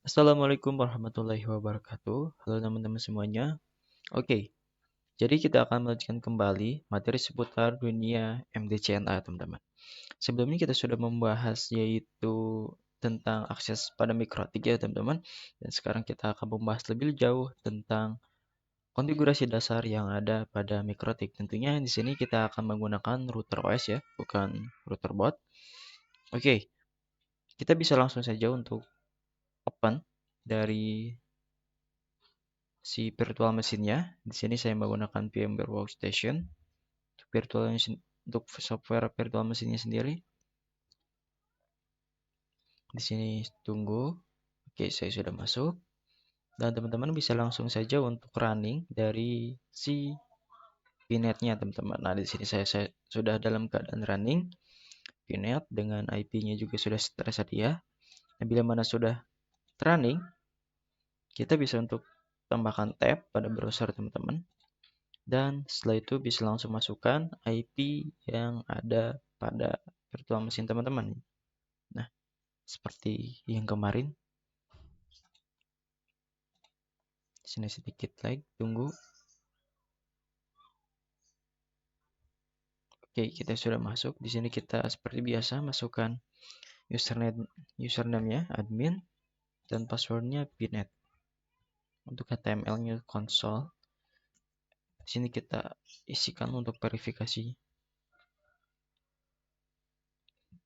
Assalamualaikum warahmatullahi wabarakatuh. Halo teman-teman semuanya. Oke, jadi kita akan melanjutkan kembali materi seputar dunia MDCNA, teman-teman. Sebelumnya kita sudah membahas yaitu tentang akses pada mikrotik ya, teman-teman. Dan sekarang kita akan membahas lebih jauh tentang konfigurasi dasar yang ada pada mikrotik. Tentunya di sini kita akan menggunakan router OS ya, bukan router boot. Oke, kita bisa langsung saja untuk open dari si virtual mesinnya. Di sini saya menggunakan VMware Workstation untuk software virtual mesinnya sendiri. Di sini tunggu. Oke, saya sudah masuk. Dan teman-teman bisa langsung saja untuk running dari si VNet-nya, teman-teman. Nah, di sini saya sudah dalam keadaan running VNet dengan IP-nya juga sudah tersedia. Nah, bila mana sudah running, kita bisa untuk tambahkan tab pada browser, teman-teman. Dan setelah itu bisa langsung masukkan IP yang ada pada virtual mesin teman-teman. Nah, seperti yang kemarin. Di sini sedikit like, tunggu. Oke, kita sudah masuk. Di sini kita seperti biasa masukkan username-nya admin dan passwordnya pnet. Untuk HTML-nya console. Di sini kita isikan untuk verifikasi.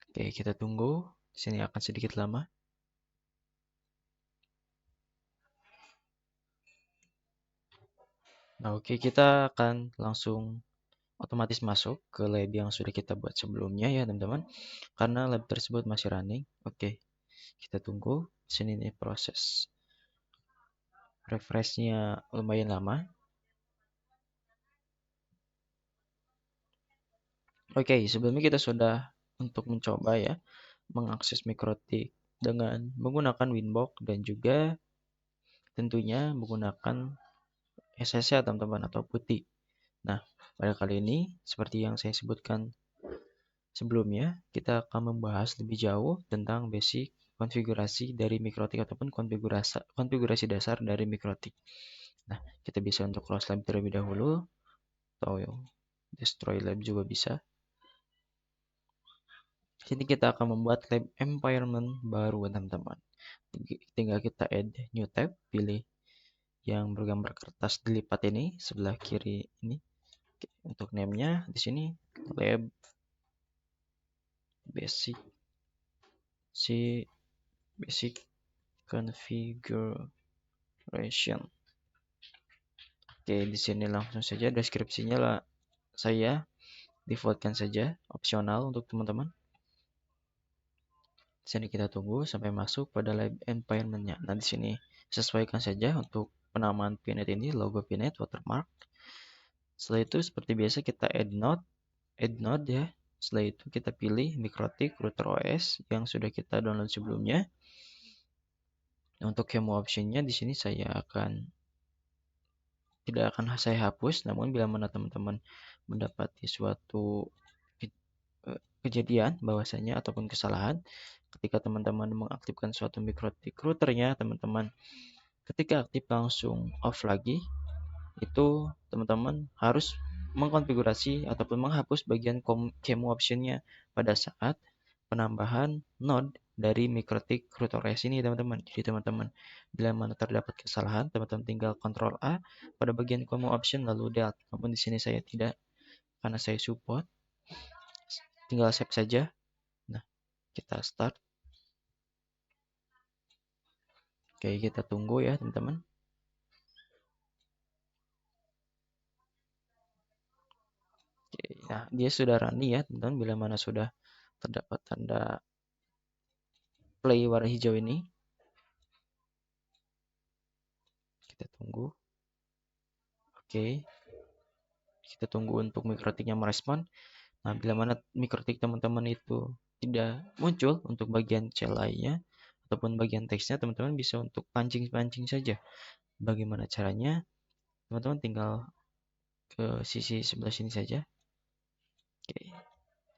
Oke, kita tunggu. Di sini akan sedikit lama. Nah, oke, kita akan langsung otomatis masuk ke lab yang sudah kita buat sebelumnya ya, teman-teman. Karena lab tersebut masih running. Oke, kita tunggu. Di sini nih proses refresh-nya lumayan lama. Oke, sebelumnya kita sudah untuk mencoba ya mengakses mikrotik dengan menggunakan Winbox dan juga tentunya menggunakan SSH, teman-teman, atau putih. Nah, pada kali ini seperti yang saya sebutkan sebelumnya, kita akan membahas lebih jauh tentang basic konfigurasi dari mikrotik ataupun konfigurasi dasar dari mikrotik. Nah, kita bisa untuk close lab terlebih dahulu atau destroy lab juga bisa. Sini kita akan membuat lab environment baru, teman-teman. Tinggal kita add new tab, pilih yang bergambar kertas dilipat ini sebelah kiri ini. Untuk name-nya di sini lab basic basic configuration. Oke, di sini langsung saja deskripsinya lah saya defaultkan saja opsional untuk teman-teman. Di sini kita tunggu sampai masuk pada lab environment-nya. Nah, di sini sesuaikan saja untuk penamaan pnet ini, logo pnet, watermark. Setelah itu seperti biasa kita add node ya. Setelah itu kita pilih mikrotik router OS yang sudah kita download sebelumnya. Untuk kemo optionnya di sini tidak akan saya hapus, namun bila mana teman-teman mendapati suatu kejadian bahwasanya ataupun kesalahan ketika teman-teman mengaktifkan suatu mikrotik routernya, teman-teman ketika aktif langsung off lagi, itu teman-teman harus mengkonfigurasi ataupun menghapus bagian kemo optionnya pada saat penambahan node dari mikrotik router OS ini, teman-teman. Jadi teman-teman bila mana terdapat kesalahan, teman-teman tinggal Ctrl A pada bagian kemo option lalu delete. Namun di sini saya tidak, karena saya support. Tinggal save saja. Nah, kita start. Oke, kita tunggu ya, teman-teman. Oke, nah dia sudah running ya, teman-teman. Bila mana sudah terdapat tanda play warna hijau ini, kita tunggu. Oke, kita tunggu untuk mikrotiknya merespon. Nah, bila mana mikrotik teman-teman itu tidak muncul untuk bagian CLI-nya ataupun bagian teksnya, teman-teman bisa untuk pancing-pancing saja. Bagaimana caranya? Teman-teman tinggal ke sisi sebelah sini saja. Oke,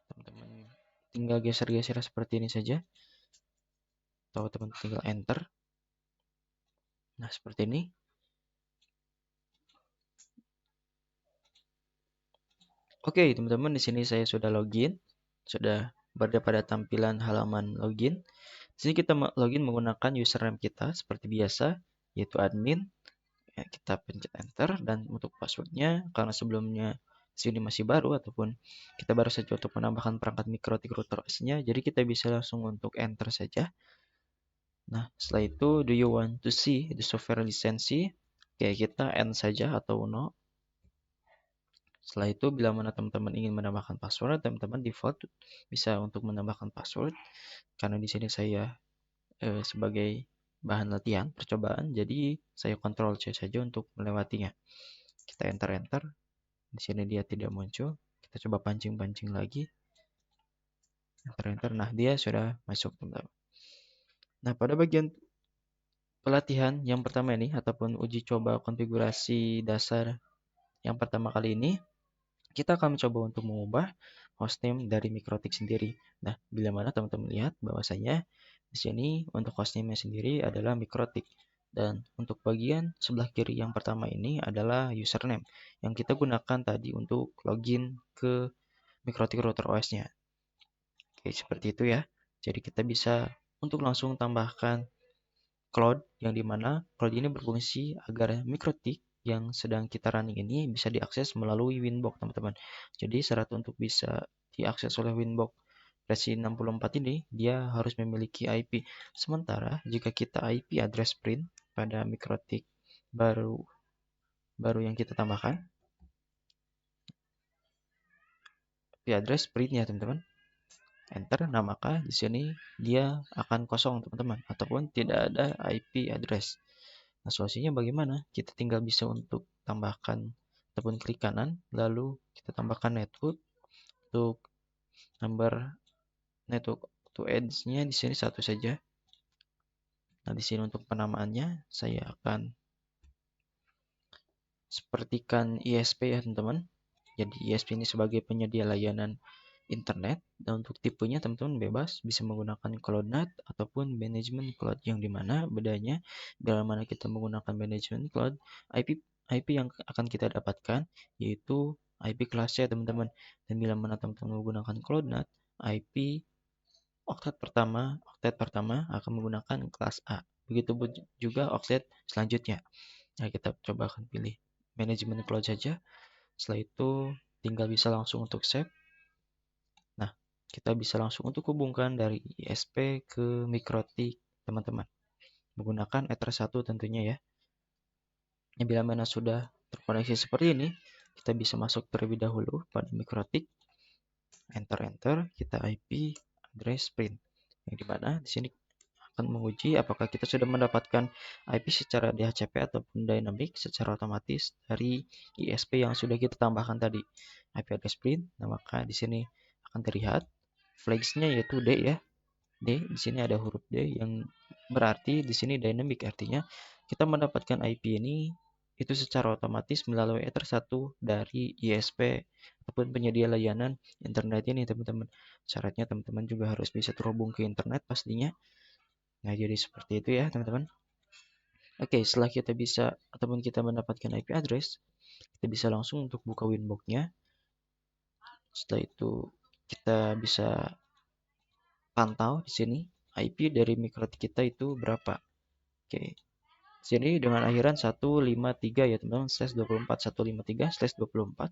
teman-teman tinggal geser-geser seperti ini saja. Atau teman-teman tinggal enter. Nah, seperti ini. Oke, teman-teman, di sini saya sudah login, sudah berada pada tampilan halaman login. Di sini kita login menggunakan username kita seperti biasa, yaitu admin. Ya, kita pencet enter, dan untuk passwordnya karena sebelumnya sini masih baru ataupun kita baru saja untuk menambahkan perangkat mikrotik router OS-nya, jadi kita bisa langsung untuk enter saja. Nah, setelah itu do you want to see the software lisensi? Oke, kita end saja atau no. Setelah itu bila mana teman-teman ingin menambahkan password, teman-teman default bisa untuk menambahkan password. Karena di sini saya sebagai bahan latihan percobaan, jadi saya Ctrl C saja untuk melewatinya. Kita enter. Di sini dia tidak muncul. Kita coba pancing-pancing lagi. Enter. Nah, dia sudah masuk, teman-teman. Nah, pada bagian pelatihan yang pertama ini ataupun uji coba konfigurasi dasar yang pertama kali ini, kita akan mencoba untuk mengubah hostname dari Mikrotik sendiri. Nah, bila mana teman-teman lihat bahwasanya di sini untuk hostname-nya sendiri adalah Mikrotik. Dan untuk bagian sebelah kiri yang pertama ini adalah username yang kita gunakan tadi untuk login ke Mikrotik router OS-nya. Oke, seperti itu ya. Jadi kita bisa untuk langsung tambahkan cloud yang dimana cloud ini berfungsi agar Mikrotik yang sedang kita running ini bisa diakses melalui Winbox, teman-teman. Jadi syarat untuk bisa diakses oleh Winbox versi 64 ini, dia harus memiliki IP. Sementara jika kita IP address print pada Mikrotik baru yang kita tambahkan, IP address print ya, teman-teman. Enter, nah maka di sini dia akan kosong, teman-teman, ataupun tidak ada IP address. Nah, solusinya bagaimana? Kita tinggal bisa untuk tambahkan ataupun klik kanan, lalu kita tambahkan network untuk number network to edge-nya di sini satu saja. Nah, di sini untuk penamaannya saya akan sepertikan ISP ya, teman-teman. Jadi ISP ini sebagai penyedia layanan internet, dan untuk tipenya teman-teman bebas bisa menggunakan cloud-NAT ataupun management cloud, yang dimana bedanya bila mana kita menggunakan management cloud, IP yang akan kita dapatkan yaitu IP kelas C, teman-teman, dan bila mana teman-teman menggunakan cloud-NAT, IP oktet pertama akan menggunakan kelas A, begitu juga oktet selanjutnya. Nah, kita coba akan pilih management cloud saja. Setelah itu tinggal bisa langsung untuk save. Nah, kita bisa langsung untuk hubungkan dari ISP ke Mikrotik, teman-teman, menggunakan Ether 1 tentunya ya. Nah, bila mana sudah terkoneksi seperti ini, kita bisa masuk terlebih dahulu pada Mikrotik, enter, kita IP address print, yang dimana di sini akan menguji apakah kita sudah mendapatkan IP secara DHCP ataupun dynamic secara otomatis dari ISP yang sudah kita tambahkan tadi, IP address print. Nah, maka di sini akan terlihat flags-nya yaitu D ya. D di sini ada huruf D yang berarti di sini dynamic, artinya kita mendapatkan IP ini itu secara otomatis melalui Ether 1 dari ISP ataupun penyedia layanan internet ini, teman-teman. Syaratnya teman-teman juga harus bisa terhubung ke internet pastinya. Nah, jadi seperti itu ya, teman-teman. Oke, setelah kita bisa ataupun kita mendapatkan IP address, kita bisa langsung untuk buka Winbox-nya. Setelah itu kita bisa pantau di sini IP dari Mikrotik kita itu berapa. Oke. Sini dengan akhiran 153 ya, teman-teman, /24 153/24.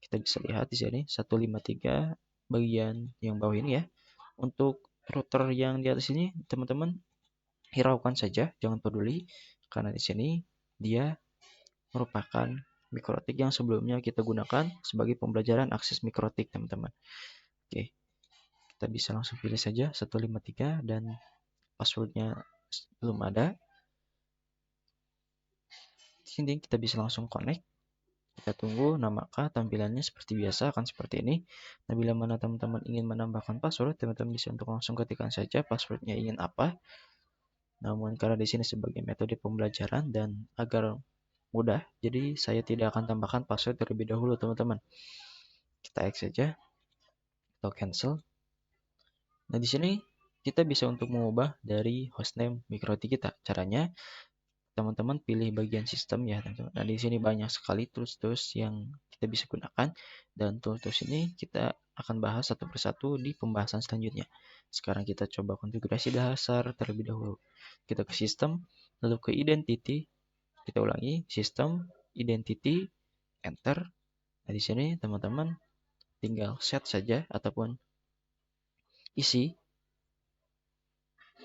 Kita bisa lihat di sini 153 bagian yang bawah ini ya. Untuk router yang di atas ini, teman-teman, hiraukan saja, jangan peduli, karena di sini dia merupakan Mikrotik yang sebelumnya kita gunakan sebagai pembelajaran akses Mikrotik, teman-teman. Oke, kita bisa langsung pilih saja 153 dan passwordnya belum ada. Di sini kita bisa langsung connect. Kita tunggu, nah maka tampilannya seperti biasa akan seperti ini. Nah, bila mana teman-teman ingin menambahkan password, teman-teman bisa untuk langsung ketikkan saja passwordnya ingin apa. Namun karena di sini sebagai metode pembelajaran dan agar mudah, jadi saya tidak akan tambahkan password terlebih dahulu, teman-teman. Kita X saja atau cancel. Nah, di sini kita bisa untuk mengubah dari hostname Mikrotik kita. Caranya teman-teman pilih bagian sistem ya teman-teman. Nah, di sini banyak sekali tools-tools yang kita bisa gunakan, dan tools-tools ini kita akan bahas satu persatu di pembahasan selanjutnya. Sekarang kita coba konfigurasi dasar terlebih dahulu. Kita ke sistem, lalu ke identity. Kita ulangi, sistem, identity, enter. Nah, di sini teman-teman tinggal set saja ataupun isi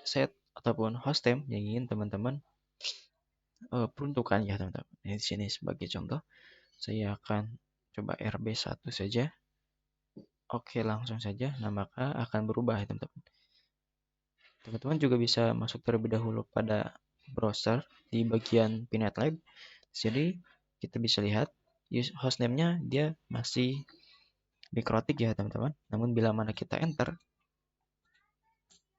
set ataupun hostname yang ingin teman-teman peruntukan ya teman-teman. Di sini sebagai contoh, saya akan coba RB1 saja. Oke, langsung saja. Nah, maka akan berubah ya teman-teman. Teman-teman juga bisa masuk terlebih dahulu pada browser di bagian Pinet Lab. Jadi kita bisa lihat hostname-nya dia masih mikrotik ya teman-teman. Namun bila mana kita enter,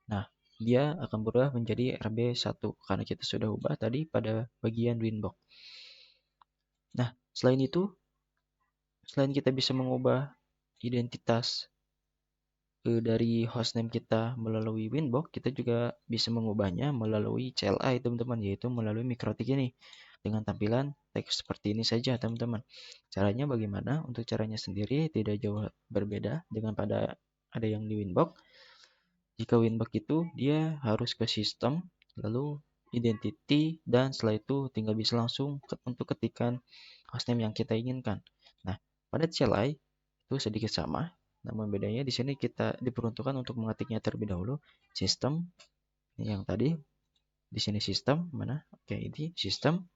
nah dia akan berubah menjadi RB1 karena kita sudah ubah tadi pada bagian Winbox. Nah, selain itu, selain kita bisa mengubah identitas dari hostname kita melalui Winbox, kita juga bisa mengubahnya melalui CLI teman-teman, yaitu melalui mikrotik ini dengan tampilan teks seperti ini saja teman-teman. Caranya bagaimana? Untuk caranya sendiri tidak jauh berbeda dengan pada ada yang di Winbox. Jika Winbox itu dia harus ke sistem, lalu identity, dan setelah itu tinggal bisa langsung untuk ketikan hostname yang kita inginkan. Nah, pada CLI itu sedikit sama, namun bedanya di sini kita diperuntukkan untuk mengetiknya terlebih dahulu. Sistem yang tadi di sini sistem mana? Oke, ini sistem.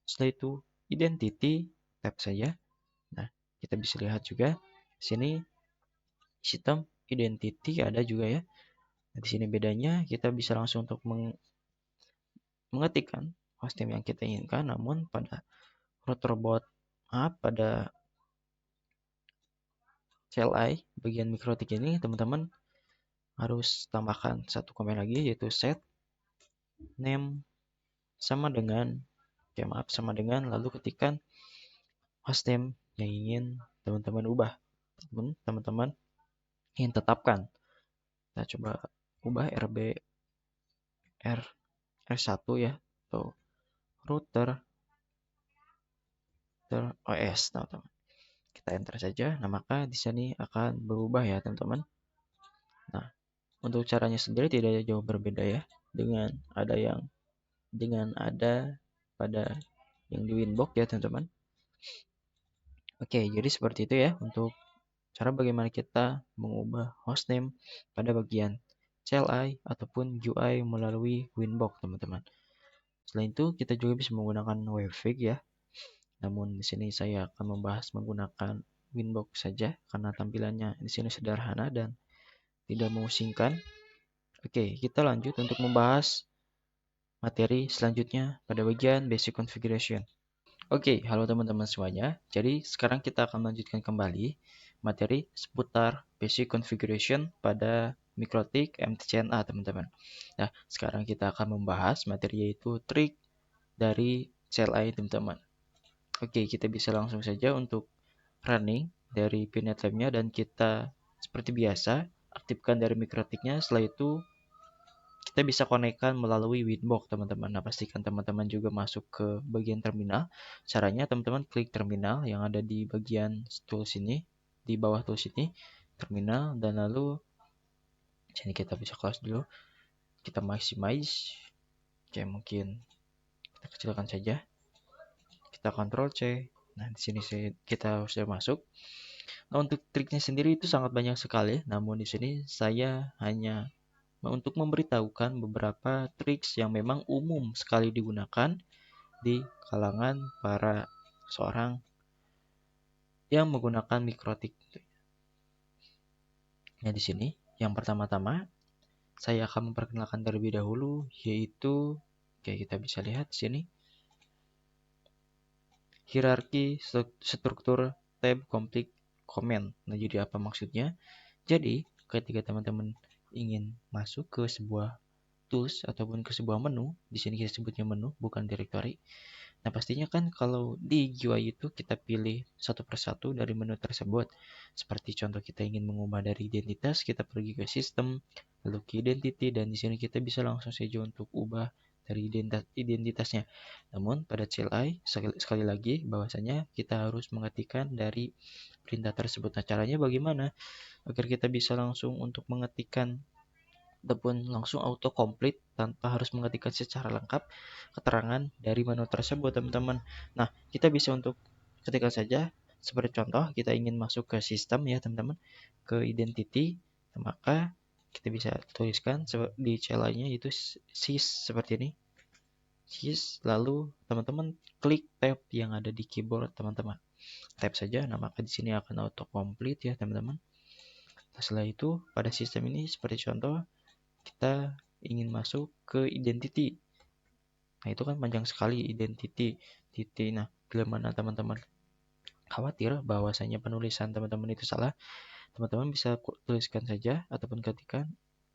Setelah itu identity, tab saja. Nah, kita bisa lihat juga di sini sistem identity ada juga ya. Nah, di sini bedanya kita bisa langsung untuk mengetikkan hostname yang kita inginkan, namun pada routerbot pada CLI bagian mikrotik ini teman-teman harus tambahkan satu komen lagi, yaitu set name sama dengan lalu ketikkan hostname yang ingin teman-teman ubah, teman-teman ingin tetapkan. Kita coba ubah R1 ya, atau router OS teman-teman. Kita enter saja. Nah, maka di sini akan berubah ya teman-teman. Nah, untuk caranya sendiri tidak jauh berbeda ya dengan ada pada yang di Winbox ya teman-teman. Oke, jadi seperti itu ya untuk cara bagaimana kita mengubah hostname pada bagian CLI ataupun UI melalui Winbox teman-teman. Selain itu kita juga bisa menggunakan Webfig ya. Namun di sini saya akan membahas menggunakan Winbox saja karena tampilannya di sini sederhana dan tidak memusingkan. Oke, kita lanjut untuk membahas materi selanjutnya pada bagian basic configuration. Oke, halo teman-teman semuanya. Jadi sekarang kita akan melanjutkan kembali materi seputar basic configuration pada MikroTik MTCNA teman-teman. Nah, sekarang kita akan membahas materi yaitu trik dari CLI teman-teman. Oke, kita bisa langsung saja untuk running dari Pinet Lab-nya dan kita seperti biasa aktifkan dari MikroTik-nya. Setelah itu kita bisa konekkan melalui Winbox teman-teman. Nah, pastikan teman-teman juga masuk ke bagian terminal. Caranya teman-teman klik terminal yang ada di bagian tools ini, di bawah tools ini, terminal, dan lalu sini kita bisa close dulu. Kita maximize. Oke, mungkin kita kecilkan saja. Kita Ctrl C. Nah, di sini kita sudah masuk. Nah, untuk triknya sendiri itu sangat banyak sekali, namun di sini saya hanya untuk memberitahukan beberapa triks yang memang umum sekali digunakan di kalangan para seorang yang menggunakan mikrotik. Nah, di sini yang pertama-tama saya akan memperkenalkan terlebih dahulu, yaitu kita bisa lihat di sini hierarki struktur tab complete comment. Nah, jadi apa maksudnya? Jadi ketika teman-teman ingin masuk ke sebuah tools ataupun ke sebuah menu, di sini kita sebutnya menu bukan directory. Nah, pastinya kan kalau di GUI itu kita pilih satu persatu dari menu tersebut. Seperti contoh kita ingin mengubah dari identitas, kita pergi ke sistem, lalu ke identity, dan di sini kita bisa langsung saja untuk ubah dari identitasnya. Namun pada CLI sekali lagi bahwasanya kita harus mengetikkan dari perintah tersebut. Nah, caranya bagaimana agar kita bisa langsung untuk mengetikkan ataupun langsung auto complete tanpa harus mengetikkan secara lengkap keterangan dari menu tersebut, teman-teman. Nah, kita bisa untuk ketikkan saja seperti contoh kita ingin masuk ke sistem ya, teman-teman, ke identity, maka kita bisa tuliskan di CLI-nya itu sys seperti ini. Sys, lalu teman-teman klik tab yang ada di keyboard teman-teman. Tab saja, nah maka di sini akan auto complete ya, teman-teman. Setelah itu pada sistem ini seperti contoh kita ingin masuk ke identity. Nah, itu kan panjang sekali identity titik. Nah, bila mana teman-teman khawatir bahwasanya penulisan teman-teman itu salah, teman-teman bisa tuliskan saja ataupun ketikkan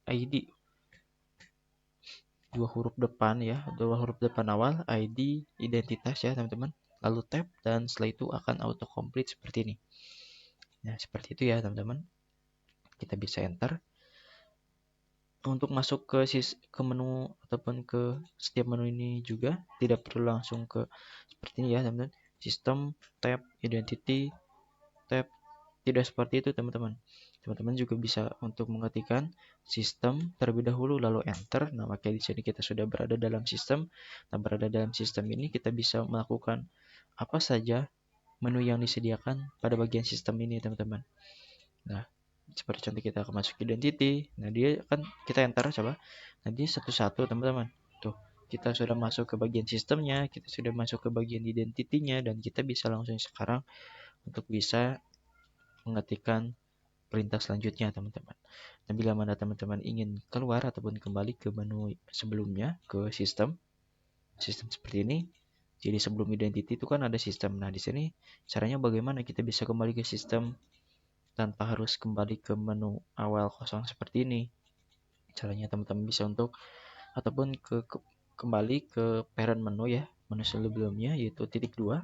ID dua huruf depan ya, dua huruf depan awal ID identitas ya, teman-teman. Lalu tab dan setelah itu akan auto complete seperti ini. Nah, seperti itu ya, teman-teman. Kita bisa enter. Untuk masuk ke menu ataupun ke setiap menu ini juga tidak perlu langsung ke seperti ini ya, teman-teman. Sistem, tab, identity, tab, tidak seperti itu, teman-teman. Teman-teman juga bisa untuk mengetikkan sistem terlebih dahulu lalu enter. Nah, maka di sini kita sudah berada dalam sistem. Nah, berada dalam sistem ini kita bisa melakukan apa saja menu yang disediakan pada bagian sistem ini, teman-teman. Nah, seperti contoh kita akan masuk identity. Nah, dia kan kita enter coba. Nanti satu-satu, teman-teman. Tuh, kita sudah masuk ke bagian sistemnya, kita sudah masuk ke bagian identity-nya, dan kita bisa langsung sekarang untuk bisa mengetikkan perintah selanjutnya, teman-teman. Dan bila mana teman-teman ingin keluar ataupun kembali ke menu sebelumnya, ke sistem seperti ini. Jadi sebelum identity itu kan ada sistem. Nah, di sini caranya bagaimana kita bisa kembali ke sistem tanpa harus kembali ke menu awal kosong seperti ini. Caranya teman-teman bisa untuk ataupun kembali ke parent menu ya, menu sebelumnya yaitu titik 2,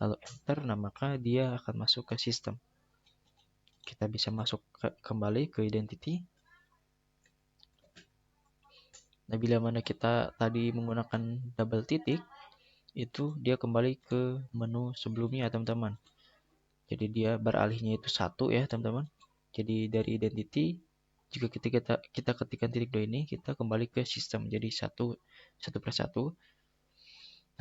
lalu enter. Nah, maka dia akan masuk ke sistem. Kita bisa masuk kembali ke identity. Nah, bila mana kita tadi menggunakan double titik, itu dia kembali ke menu sebelumnya, teman-teman. Jadi dia beralihnya itu satu ya, teman-teman. Jadi dari identity, jika kita ketikkan titik 2 ini, kita kembali ke sistem. Jadi satu persatu.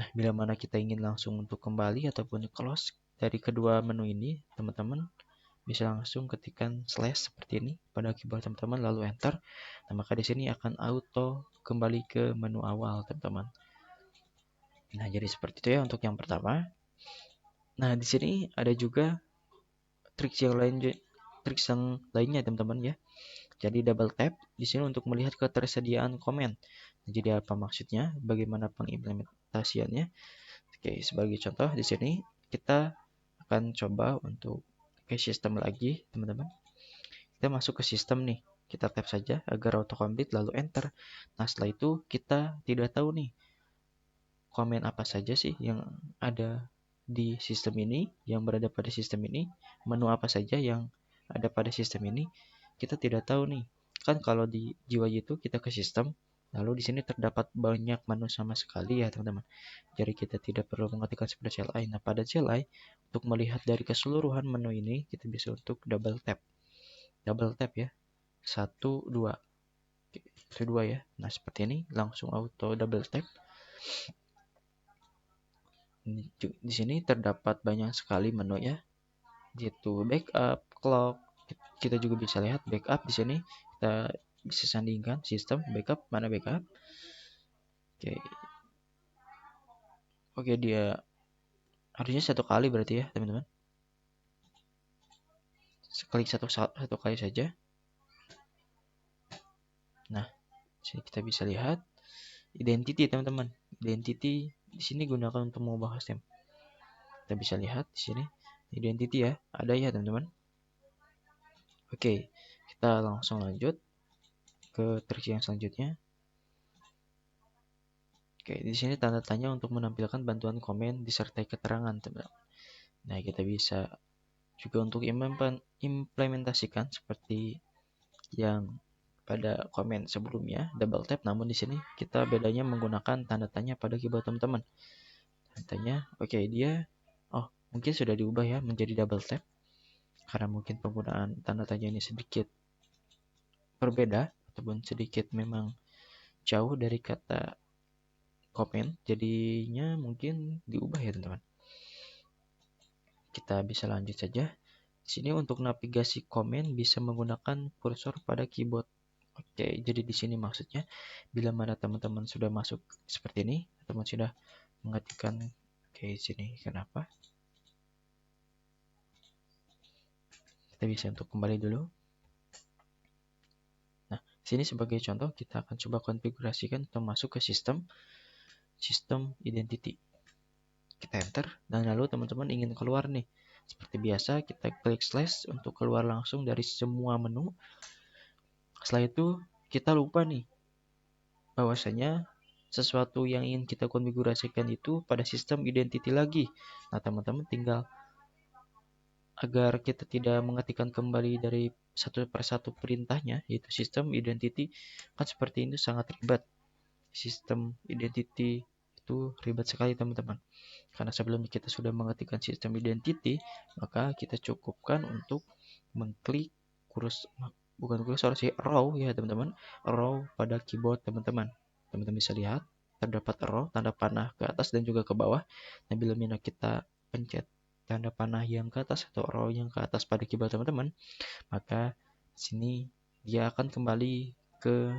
Nah, bila mana kita ingin langsung untuk kembali ataupun close dari kedua menu ini, teman-teman bisa langsung ketikkan slash seperti ini pada keyboard teman-teman lalu enter. Nah, maka di sini akan auto kembali ke menu awal, teman-teman. Nah, jadi seperti itu ya untuk yang pertama. Nah, di sini ada juga trik yang lainnya, teman-teman ya. Jadi double tap di sini untuk melihat ketersediaan komen. Nah, jadi apa maksudnya? Bagaimana pengimplementasiannya? Oke, sebagai contoh di sini kita akan coba untuk ke sistem lagi, teman-teman. Kita masuk ke sistem nih. Kita tap saja agar auto complete lalu enter. Nah, setelah itu kita tidak tahu nih komen apa saja sih yang ada di sistem ini, yang berada pada sistem ini, menu apa saja yang ada pada sistem ini, kita tidak tahu nih. Kan kalau di GUI itu kita ke sistem, lalu di sini terdapat banyak menu sama sekali ya, teman-teman. Jadi kita tidak perlu mengetikkan seperti CLI. Nah, pada CLI untuk melihat dari keseluruhan menu ini, kita bisa untuk double tap. Double tap ya. 1 2. Itu 2 ya. Nah, seperti ini langsung auto double tap. Di sini terdapat banyak sekali menu ya, yaitu backup, clock. Kita juga bisa lihat backup di sini. Kita bisa sandingkan sistem backup mana backup. Oke, dia harusnya satu kali berarti ya, teman-teman. Klik satu kali saja. Nah, sini kita bisa lihat identity, teman-teman. Identity di sini gunakan untuk mengubah hostname. Kita bisa lihat di sini identity ya, ada ya, teman-teman. Oke, kita langsung lanjut ke trik yang selanjutnya. Oke, di sini tanda tanya untuk menampilkan bantuan komen disertai keterangan, teman-teman. Nah, kita bisa juga untuk implementasikan seperti yang pada komen sebelumnya, double tap, namun di sini kita bedanya menggunakan tanda tanya pada keyboard teman-teman. Tanya, oke, dia mungkin sudah diubah ya menjadi double tap karena mungkin penggunaan tanda tanya ini sedikit berbeda ataupun sedikit memang jauh dari kata komen, jadinya mungkin diubah ya teman-teman. Kita bisa lanjut saja. Di sini untuk navigasi komen bisa menggunakan kursor pada keyboard. Oke, jadi di sini maksudnya bila mana teman-teman sudah masuk seperti ini, teman sudah mengetikkan ke sini. Kenapa? Kita bisa untuk kembali dulu. Nah, sini sebagai contoh kita akan coba konfigurasikan atau masuk ke sistem identity. Kita enter dan lalu teman-teman ingin keluar nih. Seperti biasa kita klik slash untuk keluar langsung dari semua menu. Setelah itu kita lupa nih bahwasanya sesuatu yang ingin kita konfigurasikan itu pada sistem identity lagi. Nah, teman-teman tinggal agar kita tidak mengetikkan kembali dari satu persatu perintahnya, yaitu sistem identity, kan seperti ini sangat ribet. Sistem identity itu ribet sekali teman-teman. Karena sebelumnya kita sudah mengetikkan sistem identity, maka kita cukupkan untuk mengklik kursor sih, arrow ya teman-teman, arrow pada keyboard teman-teman. Teman-teman bisa lihat terdapat arrow, tanda panah ke atas dan juga ke bawah. Nah, bila mana kita pencet tanda panah yang ke atas atau arrow yang ke atas pada keyboard teman-teman, maka sini dia akan kembali ke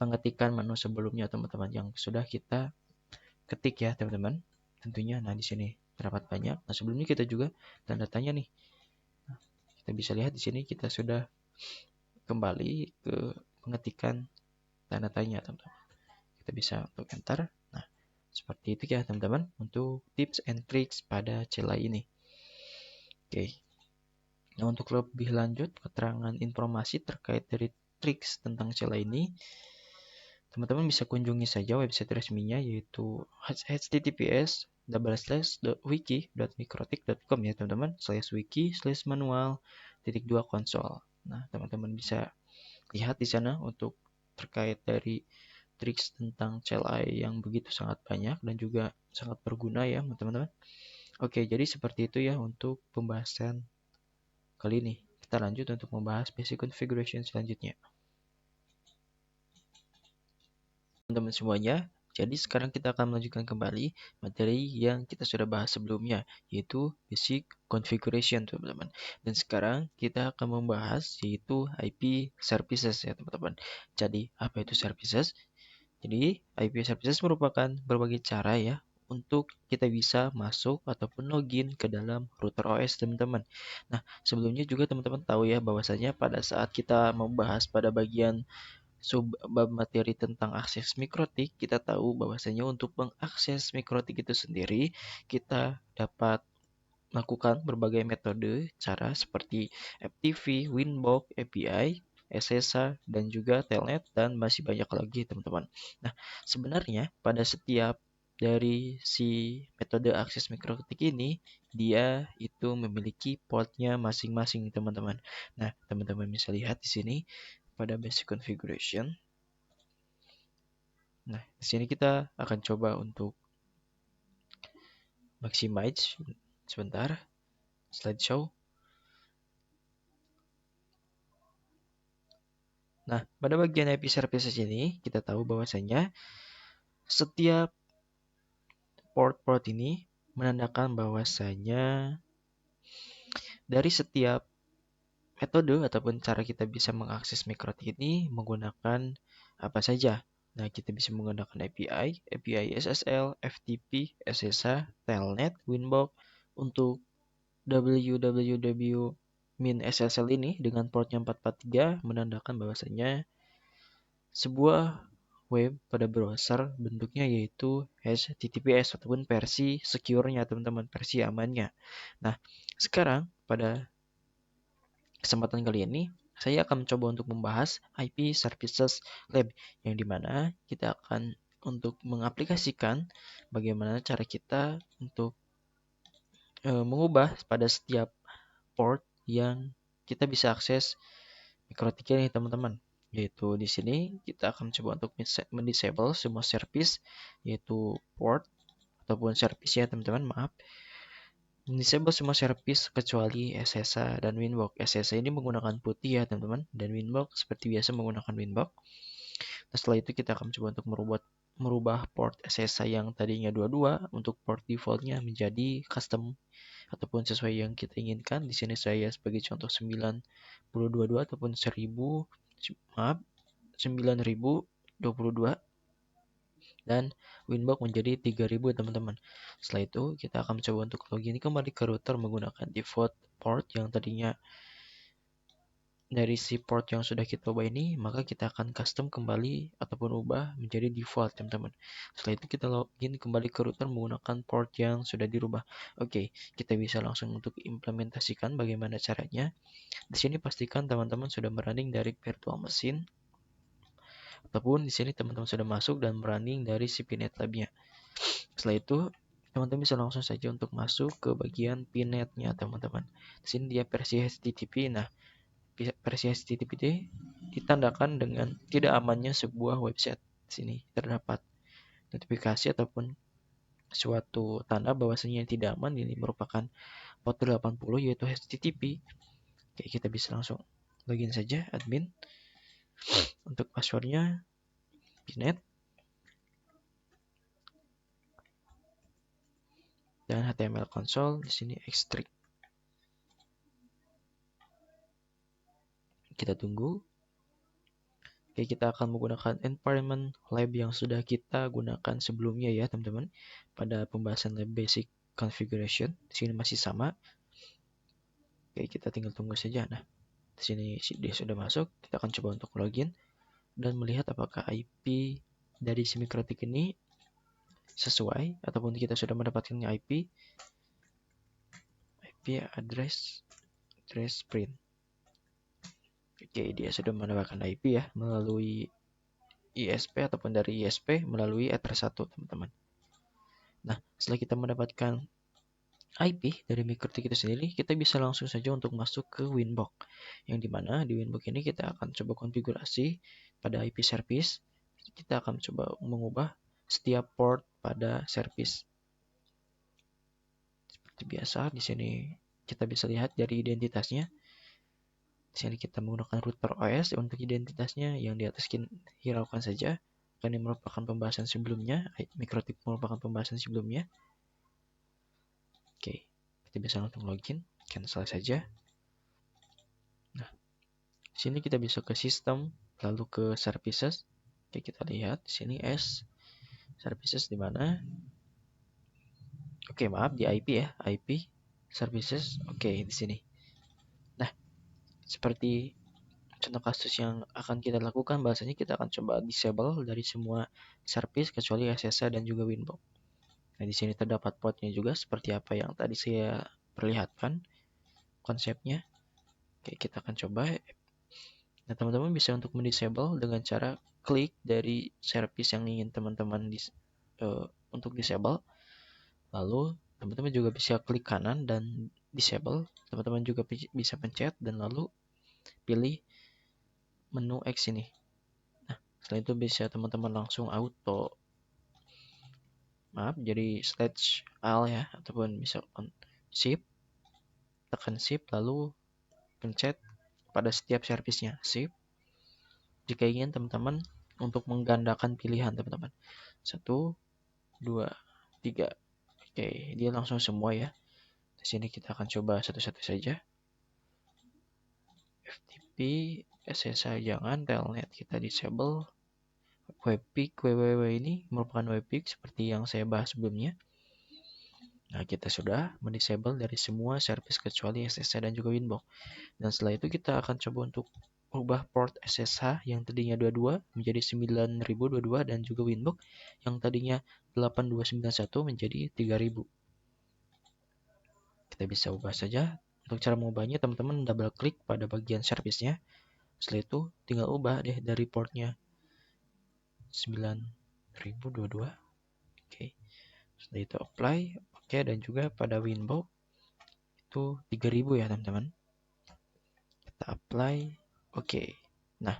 pengetikan menu sebelumnya teman-teman yang sudah kita ketik ya teman-teman. Tentunya nah di sini terdapat banyak. Nah, sebelumnya kita juga tanda tanya nih. Nah, kita bisa lihat di sini kita sudah kembali ke pengetikan tanda tanya teman-teman. Kita bisa untuk enter. Nah, seperti itu ya teman-teman untuk tips and tricks pada celah ini. Oke. Nah, untuk lebih lanjut keterangan informasi terkait dari tricks tentang celah ini, teman-teman bisa kunjungi saja website resminya yaitu https://wiki.mikrotik.com ya teman-teman, /wiki/manual.2console. Nah, teman-teman bisa lihat di sana untuk terkait dari triks tentang CLI yang begitu sangat banyak dan juga sangat berguna ya teman-teman. Oke, jadi seperti itu ya untuk pembahasan kali ini. Kita lanjut untuk membahas basic configuration selanjutnya. Teman-teman semuanya, jadi sekarang kita akan melanjutkan kembali materi yang kita sudah bahas sebelumnya, yaitu basic configuration teman-teman. Dan sekarang kita akan membahas yaitu IP services ya teman-teman. Jadi apa itu services? Jadi IP services merupakan berbagai cara ya untuk kita bisa masuk ataupun login ke dalam router OS teman-teman. Nah, sebelumnya juga teman-teman tahu ya bahwasanya pada saat kita membahas pada bagian subbab materi tentang akses mikrotik, kita tahu bahwasanya untuk mengakses mikrotik itu sendiri, kita dapat melakukan berbagai metode cara seperti FTP, Winbox, API, SSH, dan juga Telnet, dan masih banyak lagi teman-teman. Nah, sebenarnya pada setiap dari si metode akses mikrotik ini, dia itu memiliki portnya masing-masing teman-teman. Nah, teman-teman bisa lihat di sini pada basic configuration. Nah, di sini kita akan coba untuk maximize sebentar slideshow. Nah, pada bagian IP services ini kita tahu bahwasanya setiap port-port ini menandakan bahwasanya dari setiap metode ataupun cara kita bisa mengakses mikrotik ini menggunakan apa saja. Nah, kita bisa menggunakan API SSL, FTP, SSH, Telnet, Winbox. Untuk www min SSL ini dengan portnya 443 menandakan bahwasanya sebuah web pada browser bentuknya yaitu HTTPS ataupun versi secure-nya teman-teman, versi amannya. Nah, sekarang pada kesempatan kali ini saya akan mencoba untuk membahas IP Services Lab yang dimana kita akan untuk mengaplikasikan bagaimana cara kita untuk mengubah pada setiap port yang kita bisa akses mikrotik ini teman-teman. Yaitu di sini kita akan coba untuk mendisable semua service, yaitu port ataupun service ya teman-teman, maaf. Disable semua service kecuali SSH dan Winbox. SSH ini menggunakan putih ya teman-teman, dan Winbox seperti biasa menggunakan Winbox. Nah, setelah itu kita akan coba untuk merubah port SSH yang tadinya 22 untuk port defaultnya menjadi custom ataupun sesuai yang kita inginkan. Di sini saya sebagai contoh 9022 ataupun 9022 dan Winbox menjadi 3000 teman-teman. Setelah itu kita akan coba untuk login kembali ke router menggunakan default port yang tadinya dari si port yang sudah kita ubah ini, maka kita akan custom kembali ataupun ubah menjadi default teman-teman. Setelah itu kita login kembali ke router menggunakan port yang sudah dirubah. Oke, kita bisa langsung untuk implementasikan bagaimana caranya. Di sini pastikan teman-teman sudah merunning dari virtual machine ataupun di sini teman-teman sudah masuk dan running dari si Pinet Lab-nya. Setelah itu, teman-teman bisa langsung saja untuk masuk ke bagian Pinet-nya teman-teman. Di sini dia versi HTTP. Nah, versi HTTP itu ditandakan dengan tidak amannya sebuah website. Di sini terdapat notifikasi ataupun suatu tanda bahwasanya tidak aman ini merupakan port 80 yaitu HTTP. Oke, kita bisa langsung login saja admin. Untuk passwordnya Pinet dan HTML console di sini extract. Kita tunggu. Oke, kita akan menggunakan environment lab yang sudah kita gunakan sebelumnya ya teman-teman. Pada pembahasan lab basic configuration, di sini masih sama. Oke, kita tinggal tunggu saja. Nah, di sini dia sudah masuk. Kita akan coba untuk login dan melihat apakah IP dari si mikrotik ini sesuai ataupun kita sudah mendapatkan IP address print. Oke, dia sudah mendapatkan IP ya melalui ISP ataupun dari ISP melalui Ether 1 teman-teman. Nah, setelah kita mendapatkan IP dari mikrotik itu sendiri, kita bisa langsung saja untuk masuk ke Winbox. Yang dimana di Winbox ini kita akan coba konfigurasi pada IP service. Kita akan coba mengubah setiap port pada service. Seperti biasa, di sini kita bisa lihat dari identitasnya. Di sini kita menggunakan router OS untuk identitasnya, yang di atas hiraukan saja. Karena ini merupakan pembahasan sebelumnya, mikrotik merupakan pembahasan sebelumnya. Oke, kita bisa langsung login, cancel saja. Nah, di sini kita bisa ke sistem, lalu ke services. Oke, kita lihat di sini services di mana? Oke, maaf di IP ya, IP services. Oke, di sini. Nah, seperti contoh kasus yang akan kita lakukan, bahasanya kita akan coba disable dari semua service kecuali SSH dan juga Winbox. Nah, di sini terdapat portnya juga seperti apa yang tadi saya perlihatkan konsepnya. Oke, kita akan coba. Nah, teman-teman bisa untuk mendisable dengan cara klik dari service yang ingin teman-teman untuk disable. Lalu teman-teman juga bisa klik kanan dan disable. Teman-teman juga bisa pencet dan lalu pilih menu X ini. Nah, setelah itu bisa teman-teman langsung jadi slash L ya, ataupun bisa shift, tekan shift lalu pencet pada setiap servisnya shift. Jika ingin teman-teman untuk menggandakan pilihan teman-teman 1, 2, 3. Oke, dia langsung semua ya. Di sini kita akan coba satu-satu saja. FTP, SSH jangan, telnet kita disable. Webpick, www ini merupakan webpick seperti yang saya bahas sebelumnya. Nah, kita sudah mendisable dari semua service kecuali SSH dan juga Winbox. Dan setelah itu kita akan coba untuk ubah port SSH yang tadinya 22 menjadi 9022 dan juga Winbox yang tadinya 8291 menjadi 3000. Kita bisa ubah saja. Untuk cara mengubahnya, teman-teman double klik pada bagian service-nya. Setelah itu tinggal ubah deh dari portnya 9022. Oke. Setelah itu apply. Oke, dan juga pada Winbox itu 3000 ya teman-teman. Kita apply. Oke. Nah,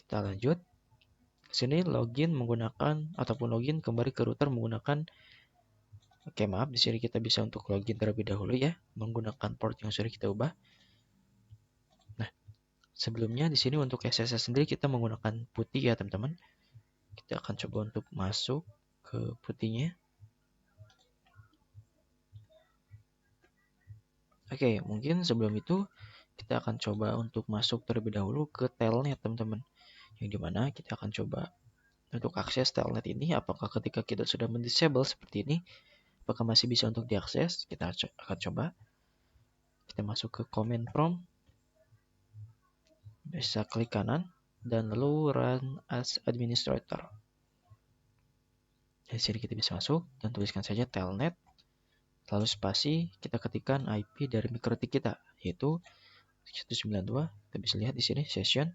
kita lanjut. Sini login menggunakan ataupun login kembali ke router menggunakan. Oke, maaf, di sini kita bisa untuk login terlebih dahulu ya, menggunakan port yang sudah kita ubah. Nah, sebelumnya di sini untuk SSH sendiri kita menggunakan putih ya, teman-teman. Kita akan coba untuk masuk ke putihnya. Oke, mungkin sebelum itu kita akan coba untuk masuk terlebih dahulu ke telnet, teman-teman. Yang dimana kita akan coba untuk akses telnet ini, apakah ketika kita sudah mendisable seperti ini, apakah masih bisa untuk diakses? Kita akan coba. Kita masuk ke command prompt, bisa klik kanan, dan lalu run as administrator. Di sini kita bisa masuk dan tuliskan saja telnet, lalu spasi, kita ketikkan IP dari MikroTik kita, yaitu 192. Kita bisa lihat di sini session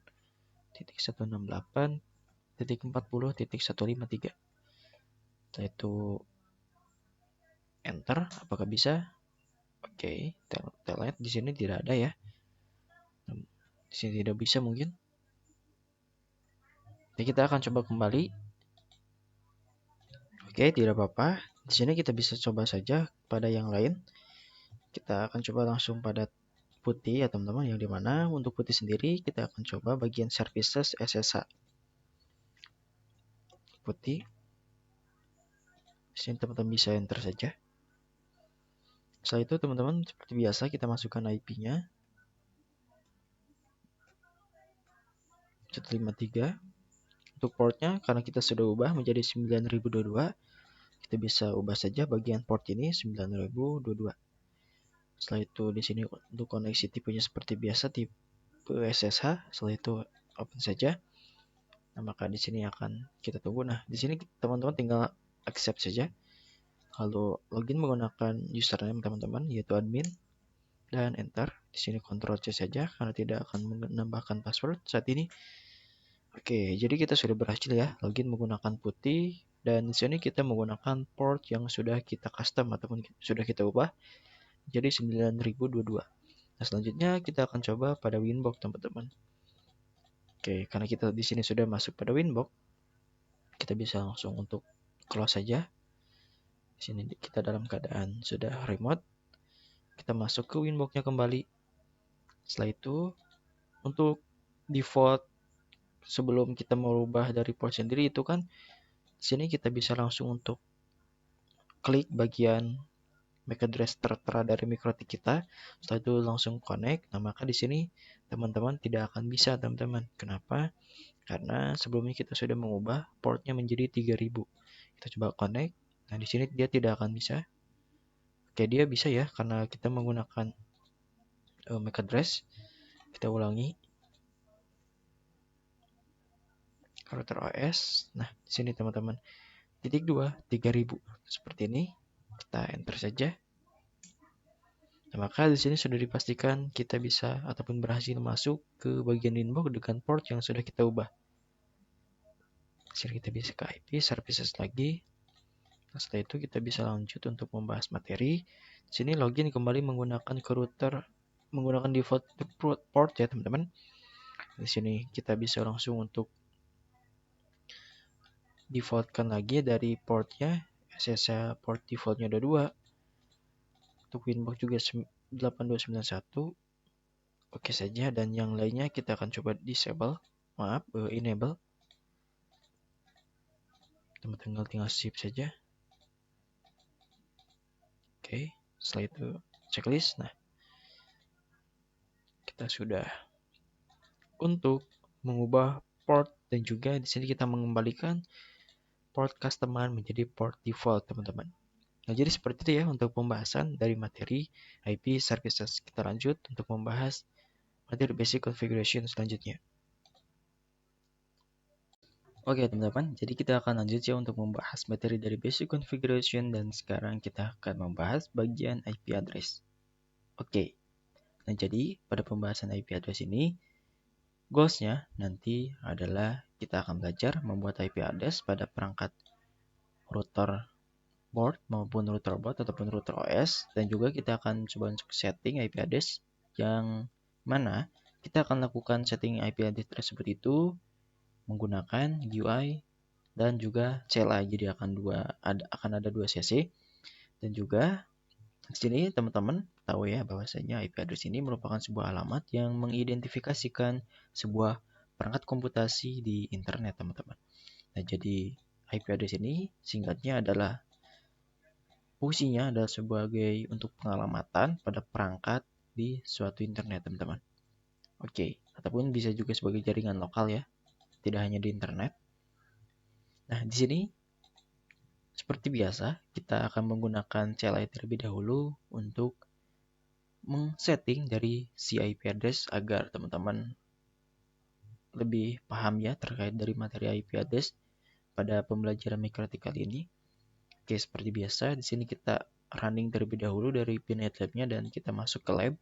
.168.40.153. Setelah itu enter, apakah bisa? Oke, telnet di sini tidak ada ya. Di sini tidak bisa mungkin. Jadi kita akan coba kembali. Oke, tidak apa-apa. Di sini kita bisa coba saja pada yang lain. Kita akan coba langsung pada putih ya teman-teman, yang dimana untuk putih sendiri kita akan coba bagian services SSH. Putih. Di sini teman-teman bisa enter saja. Setelah itu teman-teman seperti biasa kita masukkan IP-nya 153. Untuk portnya karena kita sudah ubah menjadi 9022, kita bisa ubah saja bagian port ini 9022. Setelah itu di sini untuk koneksi tipenya seperti biasa tipe SSH. Setelah itu open saja. Nah, maka di sini akan kita tunggu. Nah, di sini teman-teman tinggal accept saja. Lalu login menggunakan username teman-teman yaitu admin dan enter. Di sini Ctrl C saja karena tidak akan menambahkan password saat ini. Oke, jadi kita sudah berhasil ya login menggunakan putih, dan di sini kita menggunakan port yang sudah kita custom ataupun sudah kita ubah jadi 9022. Nah, selanjutnya kita akan coba pada Winbox teman-teman. Oke, karena kita di sini sudah masuk pada Winbox, kita bisa langsung untuk close saja. Di sini kita dalam keadaan sudah remote. Kita masuk ke Winbox-nya kembali. Setelah itu untuk default sebelum kita merubah dari port sendiri itu kan di sini kita bisa langsung untuk klik bagian MAC address tertera dari MikroTik kita. Setelah itu langsung connect. Nah, maka di sini teman-teman tidak akan bisa, teman-teman. Kenapa? Karena sebelumnya kita sudah mengubah portnya menjadi 3000. Kita coba connect. Nah, di sini dia tidak akan bisa. Oke, dia bisa ya karena kita menggunakan MAC address. Kita ulangi. Router OS. Nah, di sini teman-teman. Titik 2, 3000. Seperti ini. Kita enter saja. Nah, maka di sini sudah dipastikan kita bisa ataupun berhasil masuk ke bagian inbox dengan port yang sudah kita ubah. Di sini kita bisa ke IP services lagi. Nah, setelah itu kita bisa lanjut untuk membahas materi. Di sini login kembali menggunakan ke router menggunakan default port ya, teman-teman. Di sini kita bisa langsung untuk defaultkan lagi dari portnya. SSH port defaultnya ada 2. Untuk Winbox juga 8291. Oke saja, dan yang lainnya kita akan coba enable. Teman-teman tinggal sip saja. Oke, setelah itu checklist. Nah, kita sudah untuk mengubah port dan juga di sini kita mengembalikan port customer menjadi port default, teman-teman. Nah, jadi seperti itu ya untuk pembahasan dari materi IP services. Kita lanjut untuk membahas materi basic configuration selanjutnya. Oke teman-teman, jadi kita akan lanjut ya untuk membahas materi dari basic configuration, dan sekarang kita akan membahas bagian IP address. Oke, nah jadi pada pembahasan IP address ini, goalsnya nanti adalah kita akan belajar membuat IP address pada perangkat router board maupun router board ataupun router OS, dan juga kita akan coba untuk setting IP address yang mana kita akan lakukan setting IP address tersebut itu menggunakan GUI dan juga CLI. Jadi akan ada dua sesi. Dan juga di sini teman-teman tahu ya bahwasanya IP address ini merupakan sebuah alamat yang mengidentifikasikan sebuah perangkat komputasi di internet, teman-teman. Nah, jadi IP address ini singkatnya adalah fungsinya adalah sebagai untuk pengalamatan pada perangkat di suatu internet, teman-teman. Oke, ataupun bisa juga sebagai jaringan lokal ya, tidak hanya di internet. Nah, di sini seperti biasa, kita akan menggunakan CLI terlebih dahulu untuk men-setting dari si IP address agar teman-teman lebih paham ya terkait dari materi IP address pada pembelajaran mikrotik kali ini. Oke, seperti biasa, di sini kita running terlebih dahulu dari Pinet Lab-nya dan kita masuk ke lab.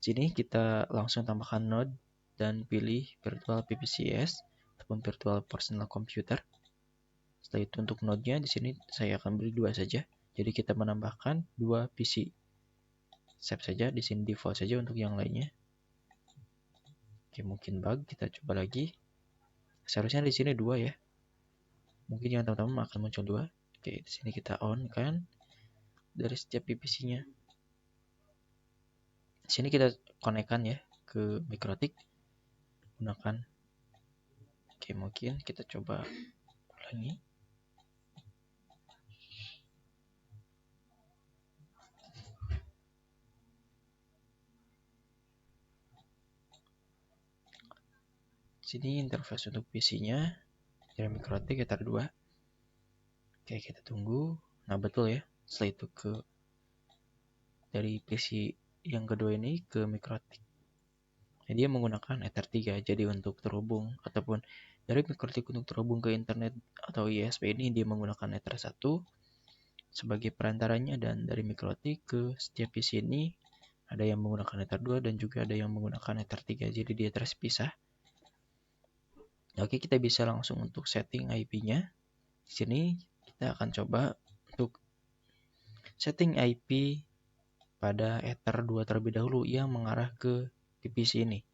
Di sini kita langsung tambahkan node dan pilih virtual PPCS ataupun virtual personal computer. Setelah itu untuk node-nya di sini saya akan beri 2 saja. Jadi kita menambahkan 2 PC. Save saja, di sini default saja untuk yang lainnya. Oke, mungkin bug, kita coba lagi. Seharusnya di sini 2 ya. Mungkin yang teman-teman akan muncul 2. Oke, di sini kita on kan dari setiap PPC-nya. Di sini kita konekkan ya ke mikrotik gunakan. Oke, mungkin kita coba ulangi. Sini interface untuk PC-nya dari mikrotik Ether 2. Oke, kita tunggu. Nah, betul ya. Setelah itu dari PC yang kedua ini ke mikrotik. Nah, dia menggunakan Ether 3. Jadi untuk terhubung ataupun dari mikrotik untuk terhubung ke internet atau ISP ini dia menggunakan Ether 1 sebagai perantaranya, dan dari mikrotik ke setiap PC ini ada yang menggunakan Ether 2 dan juga ada yang menggunakan Ether 3. Jadi dia terpisah. Oke, kita bisa langsung untuk setting IP-nya. Di sini kita akan coba untuk setting IP pada Ether 2 terlebih dahulu yang mengarah ke PC ini.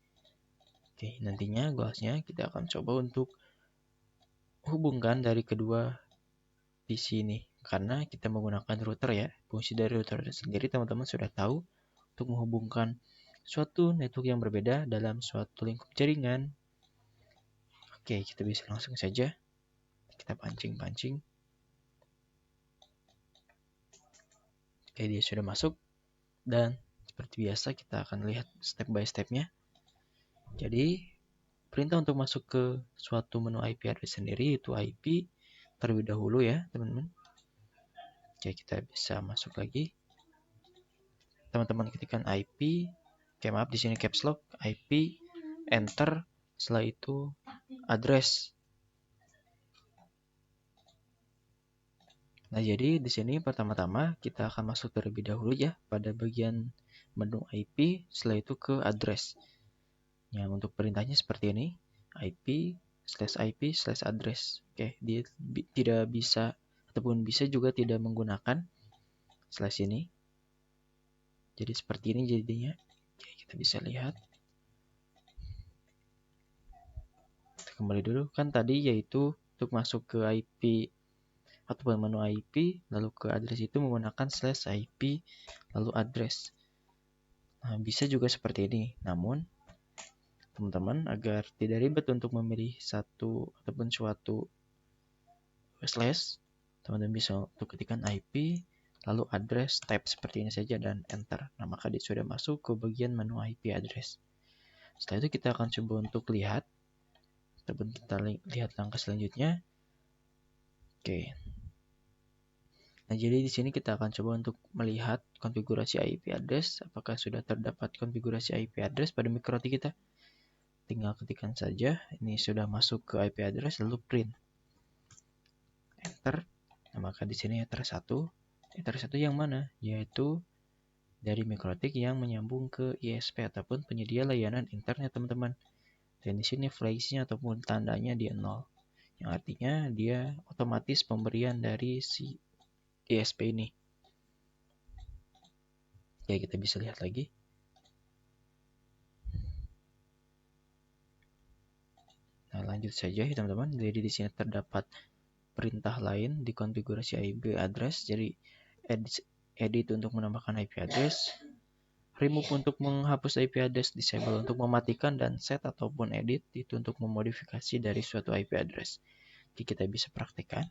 Oke, nantinya goalsnya kita akan coba untuk hubungkan dari kedua PC ini. Karena kita menggunakan router ya. Fungsi dari router sendiri teman-teman sudah tahu untuk menghubungkan suatu network yang berbeda dalam suatu lingkup jaringan. Oke, kita bisa langsung saja. Kita pancing-pancing. Oke, dia sudah masuk. Dan seperti biasa kita akan lihat step by step-nya. Jadi, perintah untuk masuk ke suatu menu IP address sendiri itu IP terlebih dahulu ya, teman-teman. Oke, kita bisa masuk lagi. Teman-teman ketikkan IP, maaf di sini caps lock, IP, enter, setelah itu address. Nah, jadi di sini pertama-tama kita akan masuk terlebih dahulu ya pada bagian menu IP, setelah itu ke address. Yang untuk perintahnya seperti ini, IP/IP/address. Oke, dia tidak bisa ataupun bisa juga tidak menggunakan slash ini. Jadi seperti ini jadinya. Oke, kita bisa lihat. Kita kembali dulu, kan tadi yaitu untuk masuk ke IP ataupun menu IP lalu ke address itu menggunakan /IP lalu address. Nah, bisa juga seperti ini. Namun teman-teman agar tidak ribet untuk memilih satu ataupun suatu slash, teman-teman bisa untuk ketikkan IP lalu address type seperti ini saja dan enter. Nah, maka dia sudah masuk ke bagian menu IP address. Setelah itu kita akan coba untuk lihat ataupun kita lihat langkah selanjutnya. Oke. Nah, jadi di sini kita akan coba untuk melihat konfigurasi IP address. Apakah sudah terdapat konfigurasi IP address pada mikrotik kita? Tinggal ketikkan saja. Ini sudah masuk ke IP address lalu print. Enter. Nah, maka di sini Ether 1. Ether 1 yang mana? Yaitu dari mikrotik yang menyambung ke ISP ataupun penyedia layanan internet, teman-teman. Dan di sini flagsnya ataupun tandanya dia 0. Yang artinya dia otomatis pemberian dari si ISP ini. Ya, kita bisa lihat lagi. Nah, lanjut saja ya teman-teman. Jadi di sini terdapat perintah lain di konfigurasi IP address. Jadi edit untuk menambahkan IP address, remove untuk menghapus IP address, disable untuk mematikan, dan set ataupun edit itu untuk memodifikasi dari suatu IP address. Jadi kita bisa praktekkan.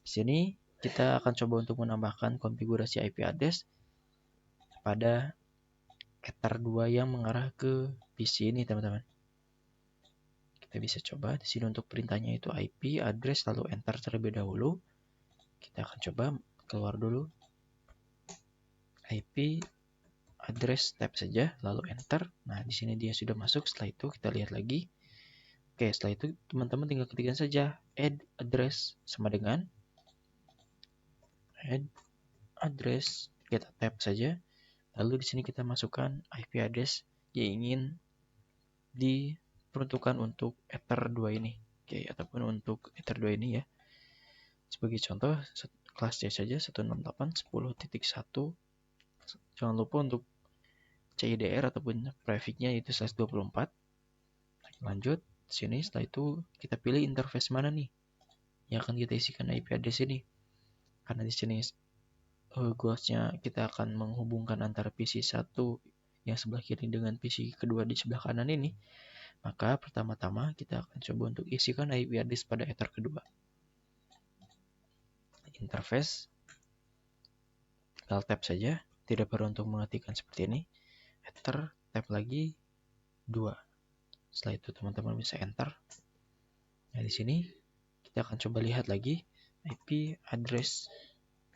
Di sini kita akan coba untuk menambahkan konfigurasi IP address pada Ether 2 yang mengarah ke PC ini teman-teman. Kita bisa coba di sini untuk perintahnya itu IP address lalu enter terlebih dahulu. Kita akan coba keluar dulu. IP address tab saja lalu enter. Nah, di sini dia sudah masuk. Setelah itu kita lihat lagi. Oke, setelah itu teman-teman tinggal ketikkan saja add address sama dengan add address, kita tab saja. Lalu di sini kita masukkan IP address yang ingin diperuntukkan untuk Ether 2 ini. Oke, ataupun untuk Ether 2 ini ya. Sebagai contoh, kelas C saja 168.10.1. Jangan lupa untuk CIDR ataupun prefixnya itu 124. Lanjut, sini setelah itu kita pilih interface mana nih yang akan kita isikan IP address ini. Karena di sini goalsnya kita akan menghubungkan antara PC 1 yang sebelah kiri dengan PC kedua di sebelah kanan ini, maka pertama-tama kita akan coba untuk isikan IP address pada Ether kedua. Interface, tinggal tab saja, tidak perlu untuk mengetikkan seperti ini. Ether, tab lagi 2. Setelah itu teman-teman bisa enter. Nah, di sini kita akan coba lihat lagi IP address.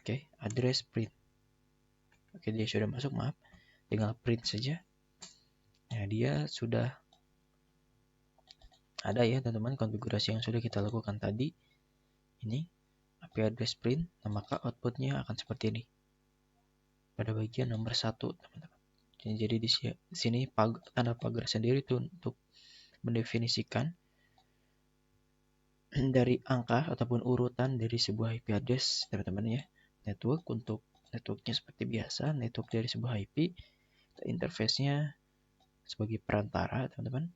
Oke, address print. Oke, dia sudah masuk, maaf. Tinggal print saja. Nah, dia sudah ada ya teman-teman konfigurasi yang sudah kita lakukan tadi. Ini IP address print. Nah, maka outputnya akan seperti ini. Pada bagian nomor 1, teman-teman. Jadi di sini tanda pagar sendiri itu untuk mendefinisikan dari angka ataupun urutan dari sebuah IP address, teman-teman ya. Network untuk networknya seperti biasa, network dari sebuah IP, interface-nya sebagai perantara, teman-teman.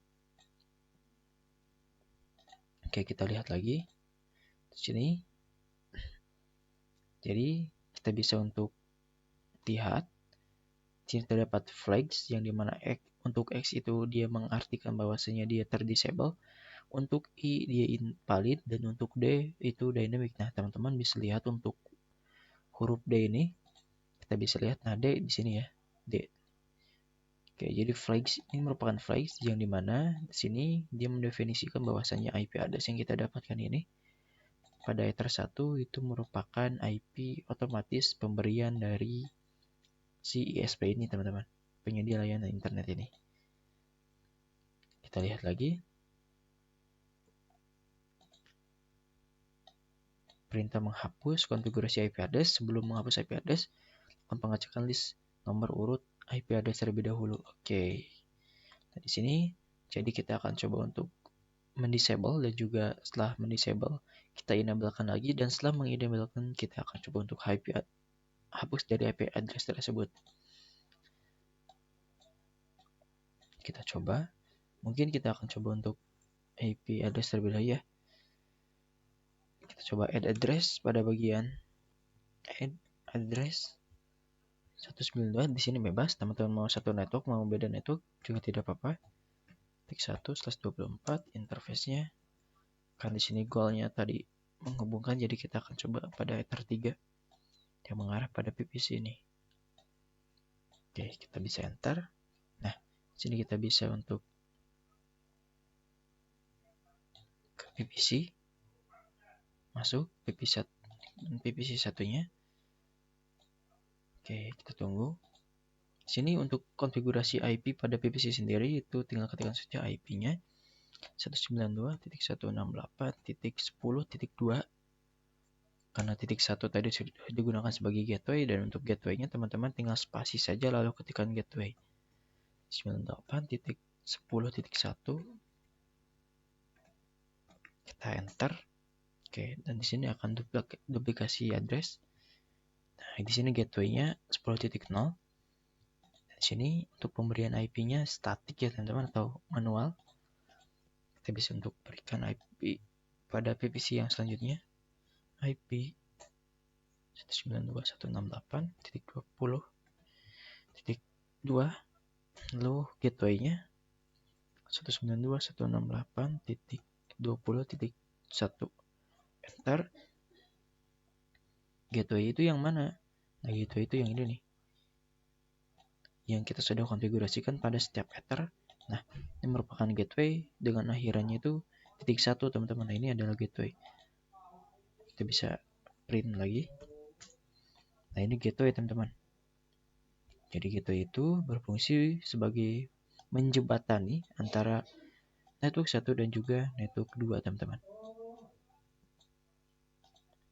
Oke, kita lihat lagi di sini. Jadi kita bisa untuk lihat di sini terdapat flags yang dimana untuk X itu dia mengartikan bahwasanya dia terdisable. Untuk I dia invalid dan untuk D itu dynamic. Nah, teman-teman bisa lihat untuk huruf D ini kita bisa lihat nah D di sini ya. D. Oke, jadi flags ini merupakan flags yang dimana di sini dia mendefinisikan bahwasannya IP address yang kita dapatkan ini pada Ether 1 itu merupakan IP otomatis pemberian dari si ISP ini, teman-teman. Penyedia layanan internet ini. Kita lihat lagi. Perintah menghapus konfigurasi IP address. Sebelum menghapus IP address, akan pengecekan list nomor urut IP address terlebih dahulu. Oke. Nah, di sini jadi kita akan coba untuk mendisable dan juga setelah mendisable kita enablekan lagi, dan setelah mengenablekan kita akan coba untuk hapus dari IP address tersebut. Kita coba. Mungkin kita akan coba untuk IP address terlebih dahulu ya. Kita coba add address pada bagian add address 192. Di sini bebas, teman-teman mau satu network mau beda network juga tidak apa-apa. Tik 1/24 interface-nya. Kan di sini goalnya tadi menghubungkan, jadi kita akan coba pada Ether 3 yang mengarah pada PPC ini. Oke, kita bisa enter. Nah, sini kita bisa untuk ke PPC. Masuk PPC satunya. Oke, kita tunggu. Sini untuk konfigurasi IP pada PPC sendiri itu tinggal ketikkan saja IP-nya 192.168.10.2. Karena titik 1 tadi sudah digunakan sebagai gateway, dan untuk gateway-nya teman-teman tinggal spasi saja lalu ketikkan gateway 98.10.1. Kita enter. Oke, dan di sini akan duplikasi address. Nah, di sini gateway-nya 10.0. Di sini untuk pemberian IP-nya statik ya teman-teman atau manual. kita bisa untuk berikan IP pada PVC yang selanjutnya, IP 192.168.20.2, lalu gateway-nya 192.168.20.1. Enter. Gateway itu yang mana? Nah, gateway itu yang ini nih, yang kita sudah konfigurasikan pada setiap ether. Nah, ini merupakan gateway dengan akhirannya itu .1, teman-teman. Nah, ini adalah gateway. Kita bisa print lagi. Nah, ini gateway, teman-teman. Jadi gateway itu berfungsi sebagai menjembatani antara network 1 dan juga network 2, teman-teman.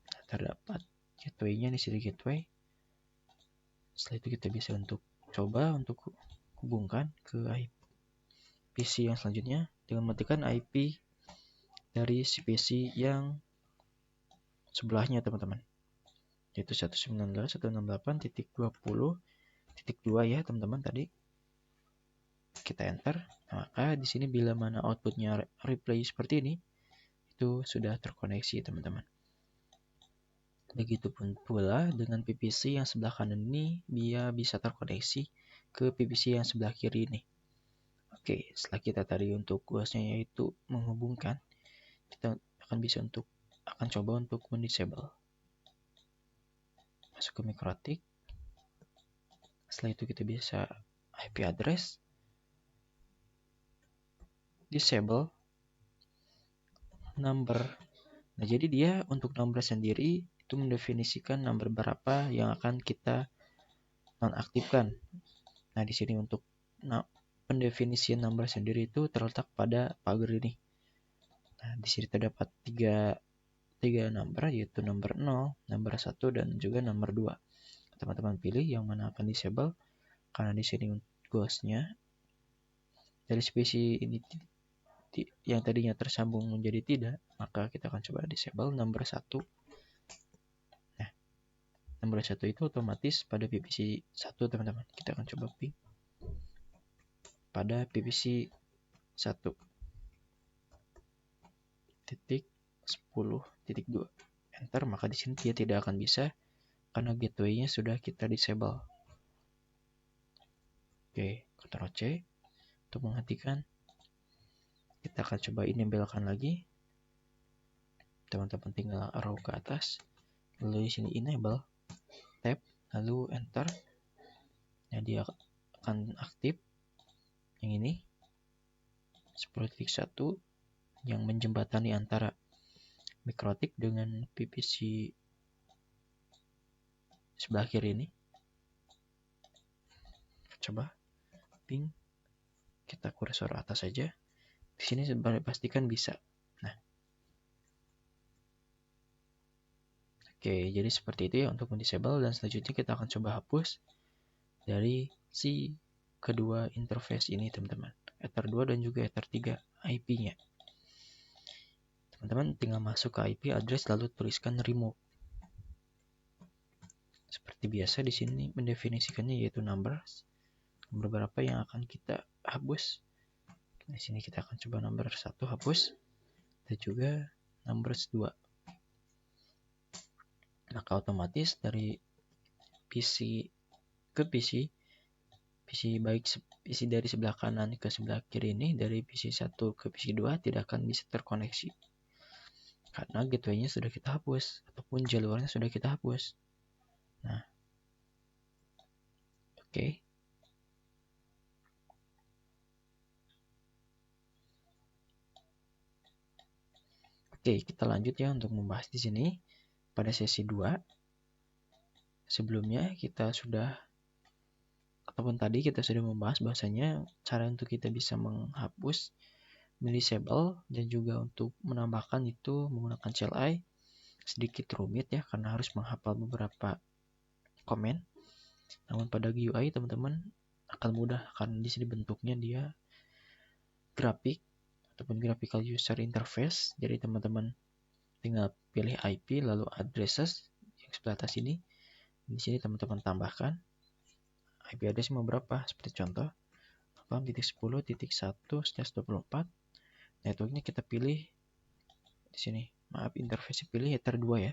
Nah, terdapat gateway-nya di sini, gateway. Setelah itu kita bisa untuk coba untuk hubungkan ke IP PC yang selanjutnya dengan mengetikkan IP dari si PC yang sebelahnya, teman-teman, yaitu 192.168.20.2 ya, teman-teman. Tadi kita enter. Maka di sini bila mana outputnya replay seperti ini, itu sudah terkoneksi, teman-teman. Begitupun pula dengan PVC yang sebelah kanan ini, dia bisa terkoneksi ke PVC yang sebelah kiri ini. Oke, setelah kita tadi untuk guasnya yaitu menghubungkan, kita akan coba untuk mendisable. Masuk ke MikroTik. Setelah itu kita bisa IP address, disable number. Nah, jadi dia untuk number sendiri itu mendefinisikan number berapa yang akan kita nonaktifkan. Nah, di sini untuk pendefinisian number sendiri itu terletak pada pagar ini. Nah, di sini terdapat tiga number, yaitu number 0, number 1, dan juga number 2. Teman-teman pilih yang mana akan disable, karena di sini ghostnya dari spesies ini yang tadinya tersambung menjadi tidak, maka kita akan coba disable number 1. Nah, number 1 itu otomatis pada PVC 1, teman-teman. Kita akan coba ping pada PVC 1. .10.2. Enter, maka di sini dia tidak akan bisa karena gateway-nya sudah kita disable. Oke, Ctrl C untuk menghentikan. Kita akan coba enable-kan lagi. Teman-teman tinggal arrow ke atas, lalu di sini enable, tab, lalu enter. Nah, dia akan aktif yang ini 10.1 yang menjembatani antara MikroTik dengan PVC sebelah kiri ini. Coba ping, kita kursor atas saja. Di sini pastikan bisa. Nah, oke, jadi seperti itu ya untuk mendisable, dan selanjutnya kita akan coba hapus dari si kedua interface ini, teman-teman. Ether 2 dan juga Ether 3 IP-nya. Teman-teman tinggal masuk ke IP address lalu tuliskan remove. Seperti biasa di sini mendefinisikannya yaitu number berapa yang akan kita hapus. Di sini kita akan coba number 1 hapus dan juga number 2. Maka otomatis dari PC ke PC baik PC dari sebelah kanan ke sebelah kiri ini, dari PC 1 ke PC 2 tidak akan bisa terkoneksi karena gateway-nya sudah kita hapus ataupun jalurnya sudah kita hapus. Nah, oke. Oke, kita lanjut ya untuk membahas di sini pada sesi 2. Sebelumnya kita sudah tadi kita sudah membahas bahwasanya cara untuk kita bisa menghapus, disable, dan juga untuk menambahkan itu menggunakan CLI sedikit rumit ya, karena harus menghafal beberapa komen. Namun pada GUI teman-teman akan mudah karena di sini bentuknya dia grafik ataupun graphical user interface. Jadi teman-teman tinggal pilih IP lalu addresses yang sebelah atas ini. Di sini teman-teman tambahkan IP address mau berapa, seperti contoh 8.10.1/24 networknya kita pilih di sini. Maaf, interface pilih Ether 2 ya.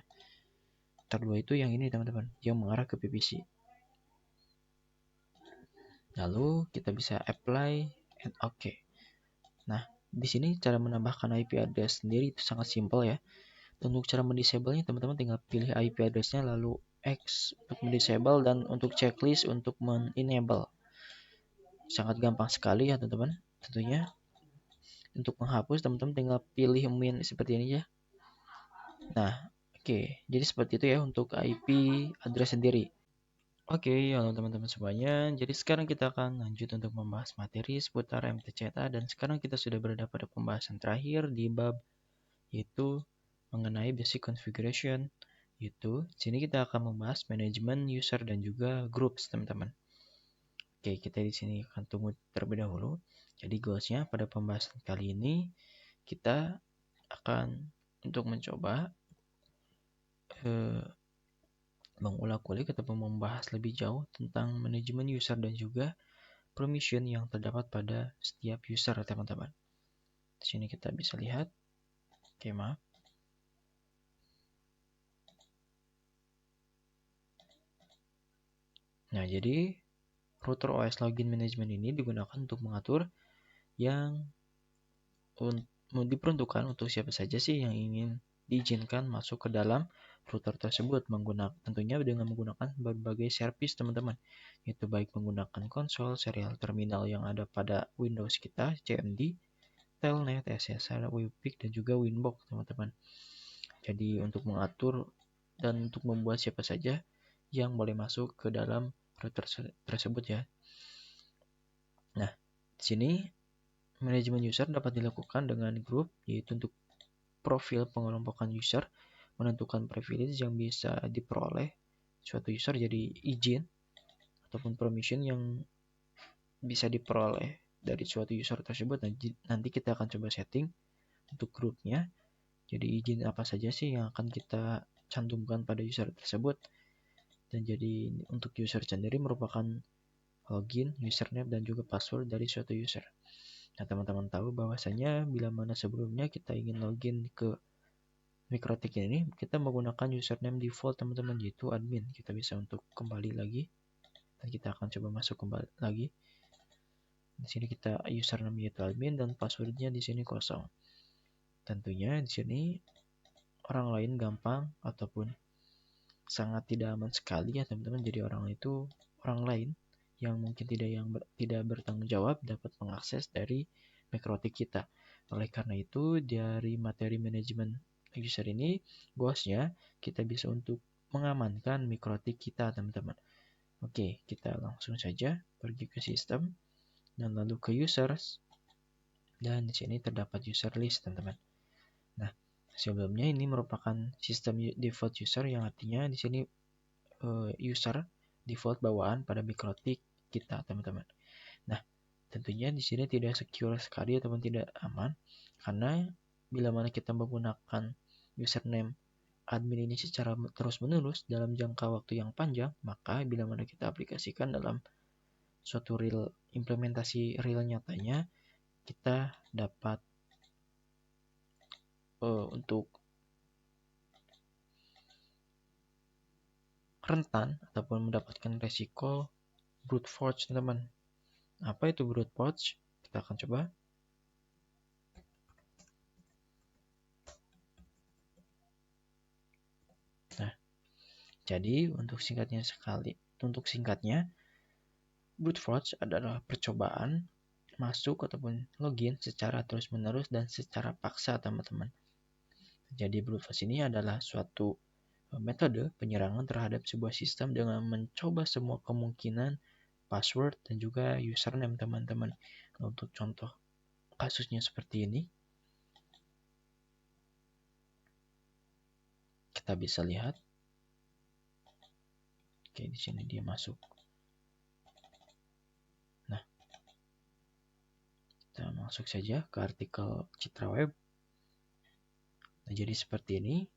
Ether 2 itu yang ini teman-teman, yang mengarah ke PVC. Lalu kita bisa apply and OK. Nah, di sini cara menambahkan IP address sendiri itu sangat simpel ya. Dan untuk cara mendisable-nya teman-teman tinggal pilih IP address-nya lalu X untuk mendisable dan untuk checklist untuk men-enable. Sangat gampang sekali ya teman-teman. Tentunya untuk menghapus teman-teman tinggal pilih min seperti ini ya. Nah, oke. Jadi seperti itu ya untuk IP address sendiri. Oke, halo teman-teman semuanya. Jadi sekarang kita akan lanjut untuk membahas materi seputar MTCTA dan sekarang kita sudah berada pada pembahasan terakhir di bab yaitu mengenai basic configuration. Yaitu sini kita akan membahas manajemen user dan juga groups, teman-teman. Oke, kita di sini akan tunggu terlebih dahulu. Jadi goalsnya pada pembahasan kali ini kita akan untuk mencoba mengulik-ulik atau membahas lebih jauh tentang manajemen user dan juga permission yang terdapat pada setiap user, teman-teman. Di sini kita bisa lihat. Oke, maaf. Nah, jadi router OS login management ini digunakan untuk mengatur yang diperuntukkan untuk siapa saja sih yang ingin diizinkan masuk ke dalam router tersebut tentunya dengan menggunakan berbagai service, teman-teman, yaitu baik menggunakan konsol, serial terminal yang ada pada Windows kita, CMD, Telnet, SSL, WPIC, dan juga Winbox, teman-teman. Jadi untuk mengatur dan untuk membuat siapa saja yang boleh masuk ke dalam router tersebut ya. Nah, di sini manajemen user dapat dilakukan dengan grup, yaitu untuk profil pengelompokan user, menentukan privilege yang bisa diperoleh suatu user, jadi izin ataupun permission yang bisa diperoleh dari suatu user tersebut. Nanti kita akan coba setting untuk grupnya. Jadi izin apa saja sih yang akan kita cantumkan pada user tersebut. Dan jadi untuk user sendiri merupakan login, username, dan juga password dari suatu user. Nah, teman-teman tahu bahwasanya bila mana sebelumnya kita ingin login ke Mikrotik ini, kita menggunakan username default, teman-teman, yaitu admin. Kita bisa untuk kembali lagi dan kita akan coba masuk kembali lagi. Di sini kita username yaitu admin dan passwordnya di sini kosong. Tentunya di sini orang lain gampang ataupun sangat tidak aman sekali ya teman-teman. Jadi orang lain yang mungkin tidak bertanggung jawab dapat mengakses dari Mikrotik kita. Oleh karena itu dari materi manajemen user ini, goalsnya kita bisa untuk mengamankan Mikrotik kita, teman-teman. Oke, kita langsung saja pergi ke sistem dan lalu ke users, dan di sini terdapat user list, teman-teman. Nah, sebelumnya ini merupakan sistem default user yang artinya di sini user default bawaan pada Mikrotik kita, teman-teman. Nah, tentunya di sini tidak secure sekali ataupun tidak aman karena bila mana kita menggunakan username admin ini secara terus-menerus dalam jangka waktu yang panjang, maka bila mana kita aplikasikan dalam suatu implementasi real nyatanya, kita dapat untuk rentan ataupun mendapatkan resiko brute force, teman-teman. Apa itu brute force? Kita akan coba. Nah, jadi untuk singkatnya, brute force adalah percobaan masuk ataupun login secara terus-menerus dan secara paksa, teman-teman. Jadi brute force ini adalah suatu metode penyerangan terhadap sebuah sistem dengan mencoba semua kemungkinan password dan juga username, teman-teman. Untuk contoh kasusnya seperti ini, kita bisa lihat. Oke, di sini dia masuk. Nah, kita masuk saja ke artikel Citra Web. Nah, jadi seperti ini,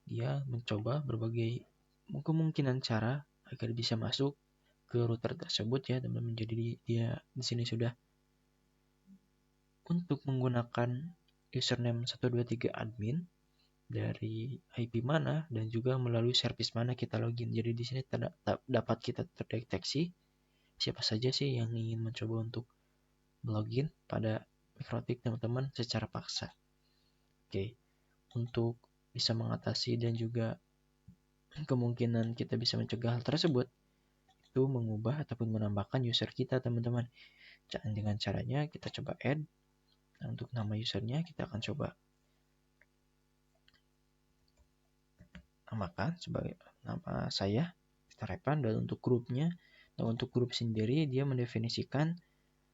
dia mencoba berbagai kemungkinan cara agar bisa masuk ke router tersebut ya, teman-teman. Jadi dia di sini sudah untuk menggunakan username 123 admin dari IP mana dan juga melalui service mana kita login. Jadi di sini dapat kita terdeteksi siapa saja sih yang ingin mencoba untuk login pada MikroTik teman-teman secara paksa. Oke, untuk bisa mengatasi dan juga kemungkinan kita bisa mencegah hal tersebut, itu mengubah ataupun menambahkan user kita teman-teman. Dengan caranya kita coba add. Nah, untuk nama usernya kita akan coba namakan sebagai nama saya, Repan. Dan untuk grupnya, nah untuk grup sendiri dia mendefinisikan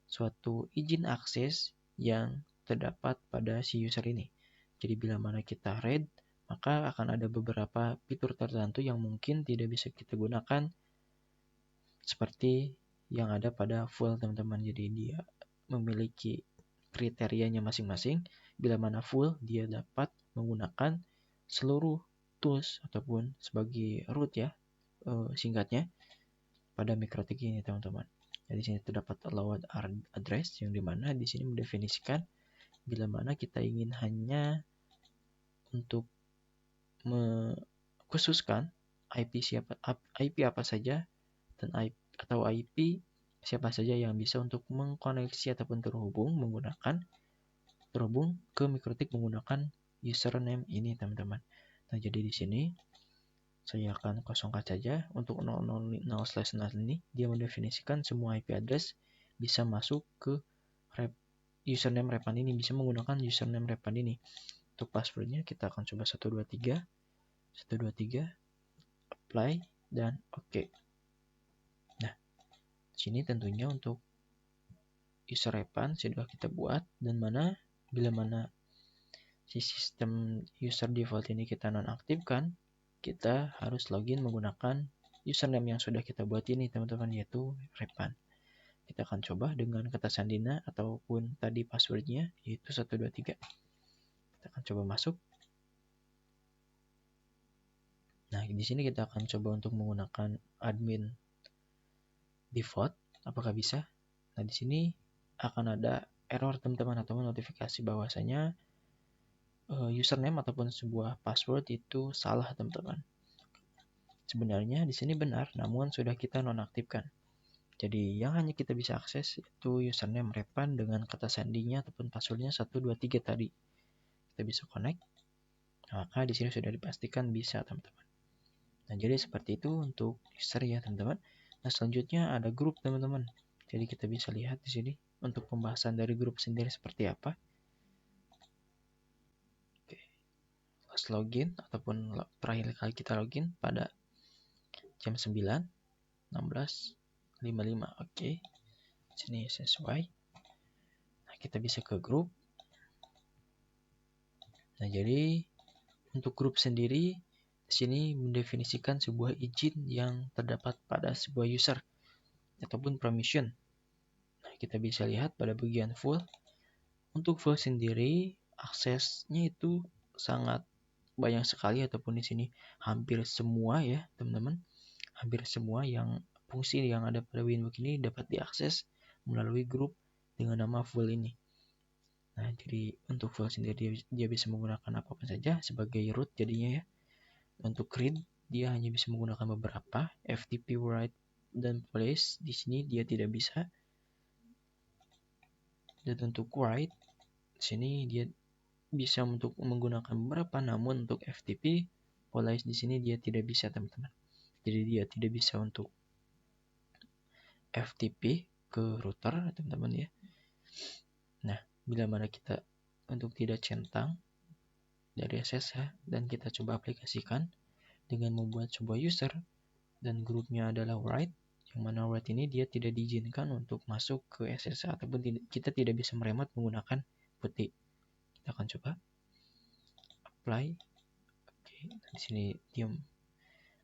suatu izin akses yang terdapat pada si user ini. Jadi bila mana kita read, maka akan ada beberapa fitur tertentu yang mungkin tidak bisa kita gunakan seperti yang ada pada full teman-teman. Jadi dia memiliki kriterianya masing-masing. Bila mana full, dia dapat menggunakan seluruh tools ataupun sebagai root ya, singkatnya pada MikroTik ini teman-teman. Jadi sini terdapat allowed address yang dimana di sini mendefinisikan bila mana kita ingin hanya untuk mengkhususkan IP apa saja dan atau IP siapa saja yang bisa untuk mengkoneksi ataupun terhubung ke MikroTik menggunakan username ini teman-teman. Nah, jadi di sini saya akan kosongkan saja untuk 000/0 ini dia mendefinisikan semua IP address bisa masuk ke username Repan ini, bisa menggunakan username Repan ini. Untuk passwordnya kita akan coba 123 apply dan oke. Nah, sini tentunya untuk user Repan sudah kita buat dan bila mana si sistem user default ini kita nonaktifkan, kita harus login menggunakan username yang sudah kita buat ini teman-teman, yaitu Repan. Kita akan coba dengan kata sandina ataupun tadi passwordnya yaitu 123. Kita akan coba masuk. Nah, di sini kita akan coba untuk menggunakan admin default. Apakah bisa? Nah, di sini akan ada error teman-teman atau notifikasi bahwasanya username ataupun sebuah password itu salah teman-teman. Sebenarnya di sini benar, namun sudah kita nonaktifkan. Jadi yang hanya kita bisa akses itu username Repan dengan kata sandinya ataupun passwordnya 123 tadi. Kita bisa connect. Maka di sini sudah dipastikan bisa teman-teman. Nah, jadi seperti itu untuk user ya teman-teman. Nah, selanjutnya ada grup teman-teman. Jadi kita bisa lihat di sini untuk pembahasan dari grup sendiri seperti apa. Oke. Pas login ataupun terakhir kali kita login pada jam 9:16:55. Oke. Sini sesuai. Nah, kita bisa ke grup. Nah, jadi untuk grup sendiri di sini mendefinisikan sebuah izin yang terdapat pada sebuah user ataupun permission. Nah, kita bisa lihat pada bagian full. Untuk full sendiri aksesnya itu sangat banyak sekali ataupun di sini hampir semua ya, teman-teman. Hampir semua yang fungsi yang ada pada Winbox ini dapat diakses melalui grup dengan nama full ini. Nah, jadi untuk full sendiri dia bisa menggunakan apa saja sebagai root jadinya ya. Untuk read dia hanya bisa menggunakan beberapa, FTP write dan place di sini dia tidak bisa. Dan untuk write di sini dia bisa untuk menggunakan beberapa, namun untuk FTP place di sini dia tidak bisa teman-teman. Jadi dia tidak bisa untuk FTP ke router teman-teman ya. Nah, bila mana kita untuk tidak centang dari SSH dan kita coba aplikasikan dengan membuat sebuah user dan grupnya adalah write, yang mana write ini dia tidak diizinkan untuk masuk ke SSH ataupun kita tidak bisa meremote menggunakan putih. Kita akan coba apply. Oke, di sini dia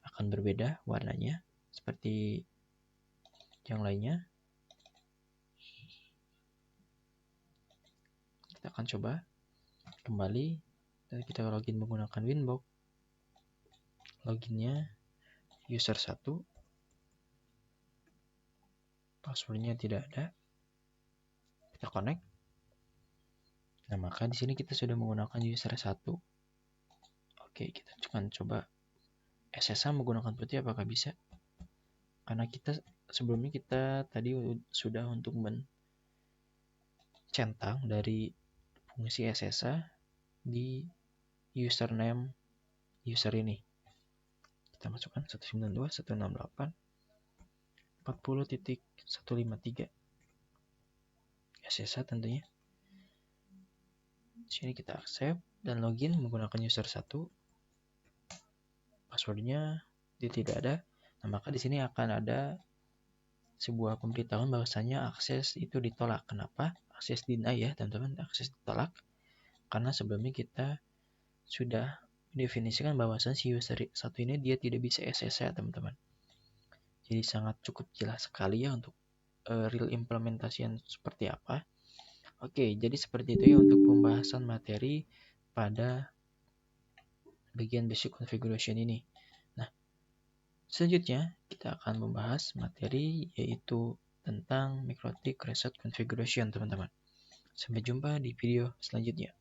akan berbeda warnanya seperti yang lainnya. Kita akan coba kembali dan kita login menggunakan Winbox. Loginnya user 1, passwordnya tidak ada. Kita connect. Nah, maka di sini kita sudah menggunakan user 1. Oke, kita coba SSH menggunakan putih apakah bisa? Karena sebelumnya kita tadi sudah untuk mencentang dari fungsi SSH di username user ini. Kita masukkan 192.168.40.153 SSH tentunya. Di sini kita accept dan login menggunakan user 1. Passwordnya tidak ada. Nah, maka di sini akan ada sebuah pemberitahuan bahwasanya akses itu ditolak. Kenapa? Akses deny ya, teman-teman. Akses ditolak karena sebelumnya kita sudah mendefinisikan bahwasanya si user 1 ini dia tidak bisa SSH, teman-teman. Jadi sangat cukup jelas sekali ya untuk real implementasian seperti apa. Oke, jadi seperti itu ya untuk pembahasan materi pada bagian basic configuration ini. Nah, selanjutnya kita akan membahas materi yaitu tentang MikroTik Reset Configuration, teman-teman. Sampai jumpa di video selanjutnya.